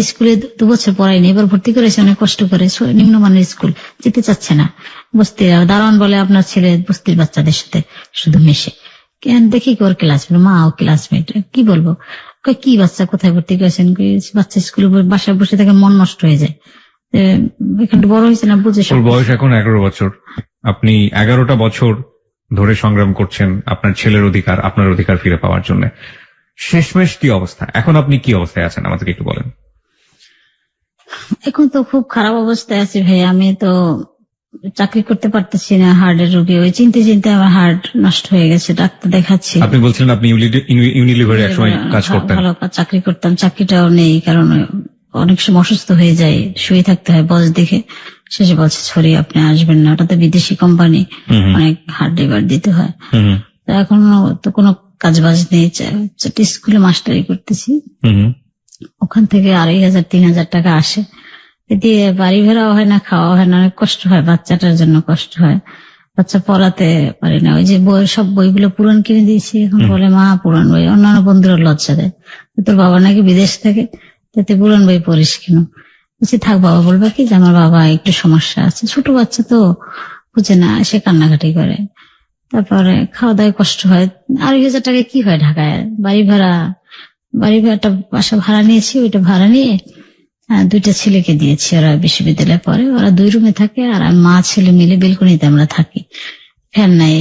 স্কুলে 2 বছর পড়াইনি, এবার ভর্তি করেছে অনেক কষ্ট করে, নিম্নমানের স্কুল, যেতে চাচ্ছে না। বস্তির দারোয়ান বলে আপনার ছেলে বস্তির বাচ্চাদের সাথে শুধু মেশে, কেন দেখি কি ওর ক্লাসমেট, মা ও ক্লাসমেট, কি বলবো, কি বাচ্চা কোথায় ভর্তি করেছেন, বাচ্চা স্কুলে বাসায় বসে থাকে মন নষ্ট হয়ে যায়, এখানে বড় হয়েছে না বুঝে। ওর বয়স এখন 11 বছর, আপনি 11টা বছর ধরে সংগ্রাম করছেন আপনার ছেলের অধিকার, আপনার অধিকার ফিরে পাওয়ার জন্য। শেষমেশ কি অবস্থা এখন, আপনি কি অবস্থায় আছেন আমাদেরকে একটু বলেন। এখন তো খুব খারাপ অবস্থায় আছি ভাই, আমি তো চাকরি করতে পারতেছি না, হার্টের রোগী, ওই চিনতে চিনতে আমার হার্ট নষ্ট হয়ে গেছে, ডাক্তার দেখাচ্ছি। আপনি বলছিলেন আপনি ইউনিলিভারে একসময় কাজ করতেন, ভালো চাকরি করতাম, চাকরিটাও নেই, কারণ অনেক সময় অসুস্থ হয়ে যায়, শুয়ে থাকতে হয় বস দেখে, শেষে বলছে সরি আপনি আসবেন না, ওটা তো বিদেশি কোম্পানি, অনেক হার্ড লিভার দিতে হয়। এখন তো কোনো কাজ বাজ নেই, স্কুলে মাস্টারি করতেছি, ওখান থেকে 2,500-3,000 টাকা আসে, দিয়ে বাড়ি ভাড়াও হয় না, খাওয়া হয় না, অনেক কষ্ট হয়, বাচ্চাটার জন্য কষ্ট হয়, বাচ্চা পড়াতে পারি না। ওই যে সব বইগুলো পুরান কিনে দিয়েছি, এখন বলে মা পুরান বই, অন্যান্য বন্ধুরা লজ্জা দেয়, তোর বাবা নাকি বিদেশ থাকে, তাতে পুরান বই পড়িস কেন, বলছি থাক, বাবা বলবে কি যে আমার বাবা একটু সমস্যা আছে, ছোট বাচ্চা তো বুঝে না, সে কান্নাকাটি করে, তারপরে খাওয়া দাওয়ায় কষ্ট হয়। 2,500 টাকা কি হয় ঢাকায়, বাড়ি ভাড়াটা বাসা ভাড়া নিয়েছি, ওইটা ভাড়া নিয়ে 2টা ছেলেকে দিয়েছি, ওরা বিশ্ববিদ্যালয়ে পড়ে, ওরা 2 রুমে থাকে, আর মা ছেলে মিলে বেলকনিতে আমরা থাকি, ফ্যান নাই,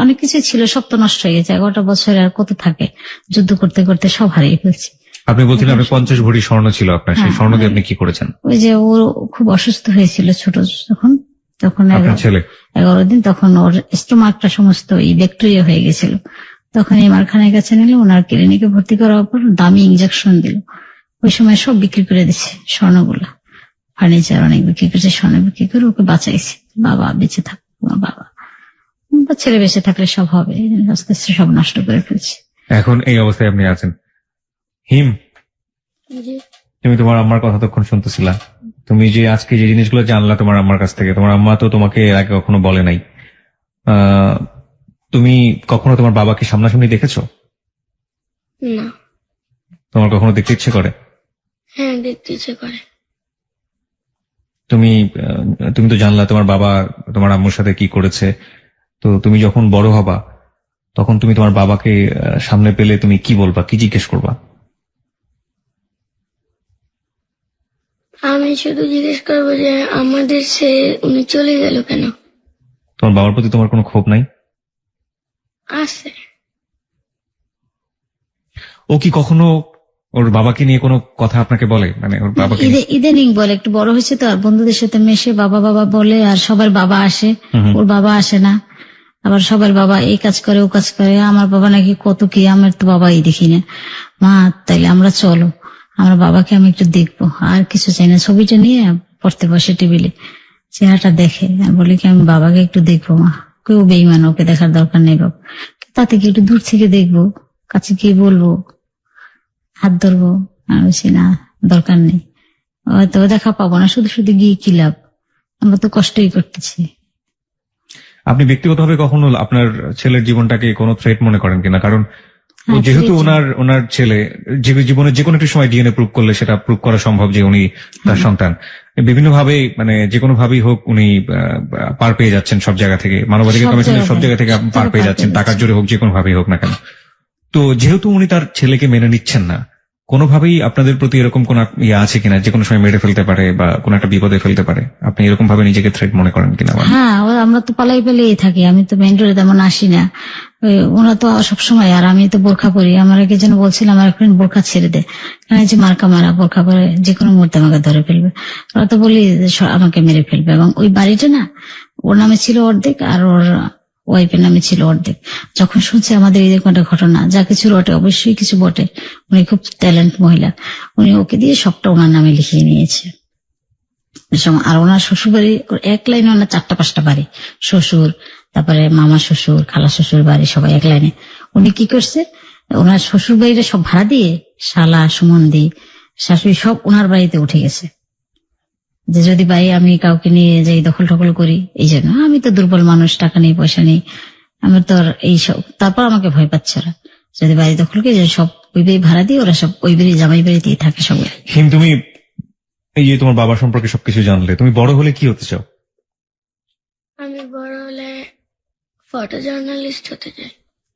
অনেক কিছু ছিল, সব তো নষ্ট হয়ে গেছে, 11টা বছরে আর কত থাকে, যুদ্ধ করতে করতে সব হারিয়ে ফেলছি। আপনি বলছিলেন আপনি 50 ভরি স্বর্ণ ছিল আপনার, সেই স্বর্ণ দিয়ে আপনি কি করেছেন? ওই যে ও খুব অসুস্থ হয়েছিল ছোট, তখন 11 দিন, তখন ওর স্টোমাকটা সমস্ত ব্যাকটেরিয়া হয়ে গেছিল, তখন এমআর খানের কাছে নিলে, ওনার ক্লিনিকে ভর্তি করার পর দামি ইনজেকশন দিল, ওই সময় সব বিক্রি করে দিছে স্বর্ণগুলো, ফার্নিচার অনেক বিক্রি করেছে, স্বর্ণ বিক্রি করে ওকে বাঁচাইছে। বাবা বেঁচে থাক, বাবা ছেলে বেঁচে থাকলে সব হবে, আস্তে আস্তে সব নষ্ট করে ফেলছে। এখন এই অবস্থায় আপনি আছেন। হিম, তুমি তোমার আম্মার কথা তখন শুনতেছিলা, তুমি যে আজকে যে জিনিসগুলো জানলা তোমার আম্মার কাছ থেকে, তোমার আম্মা তো তোমাকে এর আগে কখনো বলে নাই, তুমি কখনো তোমার বাবাকে সামনাসামনি দেখেছো? না। তোমার কখনো দেখতে ইচ্ছে করে? হ্যাঁ, দেখতে ইচ্ছে করে। তুমি তো জানলা তোমার বাবা তোমার আম্মুর সাথে কি করেছে, তো তুমি যখন বড় হবা তখন তুমি তোমার বাবাকে সামনে পেলে তুমি কি বলবা, কি জিজ্ঞেস করবা? আমি শুধু জিজ্ঞেস করবো যে আমাদের সে উনি চলে গেল কেন। তোমার বাবার প্রতি তোমার কোনো ক্ষোভ নাই? আছে। ও কি কখনো ওর বাবাকে নিয়ে কোনো কথা আপনাকে বলে? মানে ওর বাবাকে ইদানিং বলে, একটু বড় হয়েছে তো, আর বন্ধুদের সাথে মেশে বাবা বাবা বলে, আর সবার বাবা আসে, ওর বাবা আসে না, আবার সবার বাবা এই কাজ করে ও কাজ করে, আমার বাবা নাকি কত কি, আমার তো বাবাই দেখি না। মা তাইলে আমরা চলো, আমার বাবাকে আমি একটু দেখবো, আর কিছু চাই না, ছবিটা নিয়ে পড়তে বসে টেবিলে, চেহারাটা দেখে আর বলে কি আমি বাবাকে একটু দেখবো। মা কেউ বেইমান, ওকে দেখার দরকার নেই বাবা, তাতে কি একটু দূর থেকে দেখবো, কাছে গিয়ে বলবো, হাত ধরবো, আর বলছি না দরকার নেই, হয়তো দেখা পাবো না, শুধু শুধু গিয়ে কি লাভ, আমরা তো কষ্টই করতেছি। আপনি ব্যক্তিগতভাবে কখনো আপনার ছেলের জীবনটাকে কোনো থ্রেট মনে করেন কিনা? কারণ যেহেতু ওনার ছেলে জীবনে যে কোনো একটা সময় ডিএনএ প্রুভ করলে সেটা প্রুভ করা সম্ভব যে উনি তার সন্তান, বিভিন্ন ভাবে মানে যে কোনো ভাবেই হোক উনি পার পেয়ে যাচ্ছেন সব জায়গা থেকে, মানবাধিকার কমিশনের সব জায়গা থেকে পার পেয়ে যাচ্ছেন, টাকার জোরে হোক, যে কোনো ভাবেই হোক না কেন। তো যেহেতু উনি তার ছেলেকে মেনে নিচ্ছেন না, কোনোভাবেই আপনাদের প্রতি এরকম কোন ইয়ে আছে কিনা যে কোনো সময় মেরে ফেলতে পারে বা কোন একটা বিপদে ফেলতে পারে? আপনি এরকম ভাবে নিজেকে থ্রেট মনে করেন কিনা? হ্যাঁ, আমরা তো পালাই পালিয়ে থাকি, আমি তো মেইন রোডে তেমন আসি না। ওরা তো সবসময়, আর আমি তো বোরখা পরি। আমার কি যেন বলছিল আমার ফ্রেন্ড বোরখা ছেড়ে দে, কারণ যে মার্কা মারা বোরখা পরে যে কোনো মুহূর্তে আমাকে ধরে ফেলবে। ওরা তো বলি আমাকে মেরে ফেলবে। এবং ওই বাড়িটা না, ওর নামে ছিল অর্ধেক আর ওর ওয়াইফের নামে ছিল অর্ধেক। যখন শুনছে আমাদের এরকম একটা ঘটনা, যা কিছু রটে অবশ্যই কিছু বটে। উনি খুব ট্যালেন্ট মহিলা, উনি ওকে দিয়ে সবটা ওনার নামে লিখিয়ে নিয়েছে। আর ওনার শ্বশুর বাড়ি এক লাইনে, ওনার 4-5টা বাড়ি, শ্বশুর, তারপরে মামা শ্বশুর, খালা শ্বশুর বাড়ি, সবাই এক লাইনে। উনি কি করছে, ওনার শ্বশুর বাড়িটা সব ভাড়া দিয়ে শালা সুমন্দি শাশুড়ি সব ওনার বাড়িতে উঠে গেছে, যে যদি বাড়ি আমি কাউকে নিয়ে যাই দখল টখল করি। এই জন্য আমি তো দুর্বল মানুষ, টাকা নেই পয়সা নেই, আমার তো আর এইসব। তারপর আমাকে ভয় পাচ্ছে ওরা, যদি বাড়ি দখল করে সব ওই বাড়ি ভাড়া দিয়ে ওরা সব ওই বাড়ি জামাই বাড়িতেই থাকে সবাই। তুমি এই যে তোমার বাবা সম্পর্কে সবকিছু জানলে, তুমি বড় হলে কি হতে চাও? আমি বড় হলে ফটো জার্নালিস্ট হতে চাই।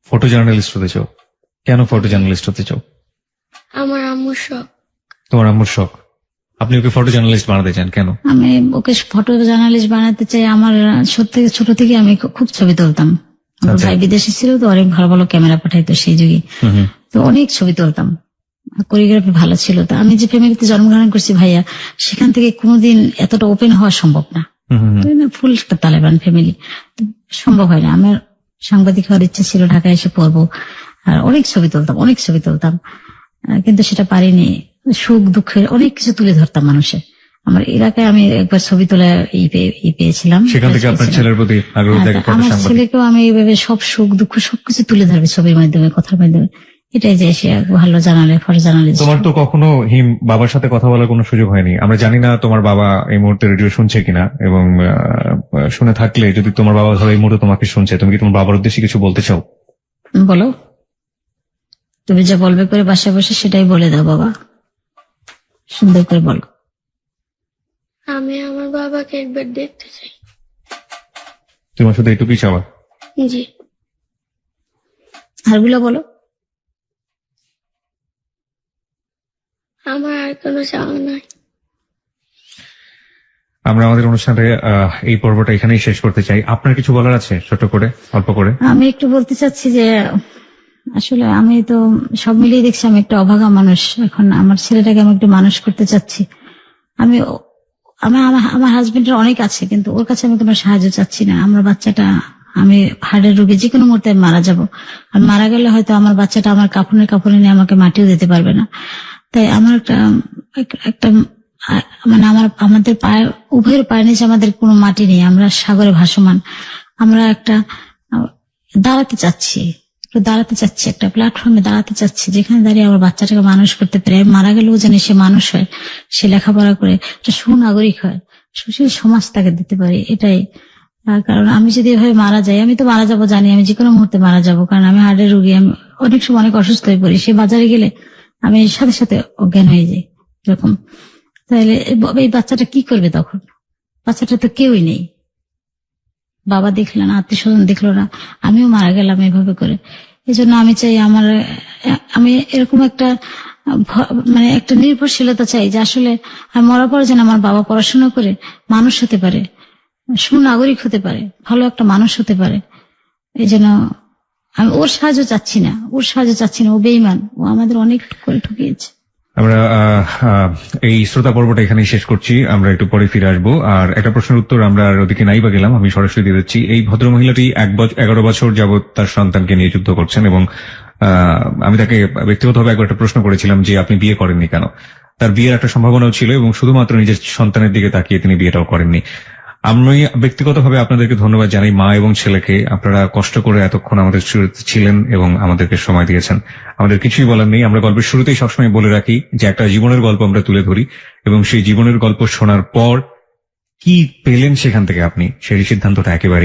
ফটো জার্নালিস্ট হতে চাও? কেন ফটো জার্নালিস্ট হতে চাও? আমার আম্মুর শখ। তোমার আম্মুর শখ, আপনি ওকে ফটো জার্নালিস্ট বানাতে চান কেন? আমি ওকে ফটো জার্নালিস্ট বানাতে চাই। আমার সত্যি ছোট থেকে আমি খুব ছবি তুলতাম। আমার ভাই বিদেশে ছিল তো, অনেক ভালো ভালো ক্যামেরা পাঠাইতো সেই যুগে, তো অনেক ছবি তুলতাম। কোরিওগ্রাফি ভালো ছিল। তো আমি যে ফ্যামিলিতে জন্মগ্রহণ করছি ভাইয়া, সেখান থেকে কোনোদিন এতটা ওপেন হওয়া সম্ভব না। ফুল একটা তালেবান ফ্যামিলি, সম্ভব হয় না। আমার সাংবাদিক হওয়ার ইচ্ছা ছিল, ঢাকায় এসে পড়বো, আর অনেক ছবি তুলতাম, কিন্তু সেটা পারিনি। সুখ দুঃখের অনেক কিছু তুলে ধরতাম মানুষের। আমার এলাকায় আমি একবার ছবি তোলা পেয়েছিলাম, সেখান থেকে আপনার ছেলের প্রতি আগ্রহ জাগে। আমার ছেলেকেও আমি এইভাবে সব সুখ দুঃখ সবকিছু তুলে ধরবে ছবির মাধ্যমে, কথার মাধ্যমে। এটাই যে সে ভালো জানালে ফটো জার্নালিস্ট। তোমার তো কখনো বাবার সাথে কথা বলার কোনো সুযোগ হয়নি। আমরা জানি না তোমার বাবা এই মুহূর্তে রেডিও শুনছে কিনা, এবং শুনে থাকলে যদি তোমার বাবা ধরো এই মুহূর্তে তোমাকে শুনছে, তুমি কি তোমার বাবার উদ্দেশ্যে কিছু বলতে চাও? বলো, তুমি যা বলবে করে বাসায় বসে সেটাই বলে দাও বাবা, সুন্দর করে বলো। আমি আমার বাবাকে একবার দেখতে চাই। তোমার শুধু এইটুকুই চাওয়া? জি। আরগুলো বলো। আমার আর কোনো চাওয়া নাই। আমরা আমাদের অনুষ্ঠানে এই পর্বটা এখানেই শেষ করতে চাই। আপনার কিছু বলার আছে ছোট করে, অল্প করে? আমি একটু বলতে চাচ্ছি যে আসলে আমি তো সব মিলিয়ে দেখছি আমি একটা অভাগা মানুষ। এখন আমার ছেলেটাকে আমি একটু মানুষ করতে চাচ্ছি। আমার হাজবেন্ডের অনেক আছে, কিন্তু ওর কাছে আমি কোনো সাহায্য চাচ্ছি না। আমার বাচ্চাটা, আমি হার্টের রোগী, যে কোনো মুহূর্তে আমি মারা যাবো। আর মারা গেলে হয়তো আমার বাচ্চাটা আমার কাপড়ে নিয়ে আমাকে মাটিও দিতে পারবে না। তাই আমার একটা মানে আমাদের পায়ে, উভয়ের পায়ের নিচে আমাদের কোনো মাটি নেই, আমরা সাগরে ভাসমান। আমরা দাঁড়াতে চাচ্ছি, একটা প্ল্যাটফর্মে দাঁড়াতে চাচ্ছি, যেখানে দাঁড়িয়ে আমার বাচ্চাটাকে মানুষ করতে পারে। মারা গেলেও যেন সে মানুষ হয়, সে লেখাপড়া করে একটা সুনাগরিক হয়, সুশীল সমাজ তাকে দিতে পারি। এটাই। কারণ আমি যদি এভাবে মারা যাই, আমি তো মারা যাবো জানি, আমি যে কোনো মুহূর্তে মারা যাবো, কারণ আমি হার্টের রোগী। আমি অনেক সময় অনেক অসুস্থ হয়ে পড়ি, সে বাজারে গেলে আমি সাথে সাথে অজ্ঞান হয়ে যাই এরকম। তাহলে এই বাচ্চাটা কি করবে তখন? বাচ্চাটা তো কেউই নেই, বাবা দেখলো না, আত্মীয় স্বজন দেখলো না, আমিও মারা গেলাম এভাবে করে। এই জন্য আমি চাই আমি এরকম একটা মানে একটা নির্ভরশীলতা চাই, যে আসলে মরার পর যেন আমার বাবা পড়াশোনা করে মানুষ হতে পারে, সুনাগরিক হতে পারে, ভালো একটা মানুষ হতে পারে। এই জন্য আমি ওর সাহায্য চাচ্ছি না, ও বেঈমান, ও আমাদের অনেক করে ঠকিয়েছে। আমরা এই শ্রোতা পর্বটা এখানেই শেষ করছি। আমরা একটু পরে ফিরে আসবো। আর একটা প্রশ্নের উত্তর আমরা ওদিকে নাই বা গেলাম, আমি সরাসরি দিয়ে দিচ্ছি। এই ভদ্রমহিলাটি 11 বছর যাবৎ তার সন্তানকে নিয়ে যুদ্ধ করছেন, এবং আমি তাকে ব্যক্তিগতভাবে একবার একটা প্রশ্ন করেছিলাম যে আপনি বিয়ে করেননি কেন। তার বিয়ের একটা সম্ভাবনাও ছিল, এবং শুধুমাত্র নিজের সন্তানের দিকে তাকিয়ে তিনি বিয়েটাও করেননি। আমি ব্যক্তিগতভাবে আপনাদেরকে ধন্যবাদ জানাই, মা এবং ছেলেকে। আপনারা কষ্ট করে এতক্ষণ আমাদের ছিলেন এবং আমাদেরকে সময় দিয়েছেন। আমাদের কিছুই বলার নেই। আমরা গল্পের শুরুতেই সবসময় বলে রাখি যে একটা জীবনের গল্প আমরা তুলে ধরি, এবং সেই জীবনের গল্প শোনার পর কি পেলেন সেখান থেকে আপনি, সেই সিদ্ধান্তটা একেবারে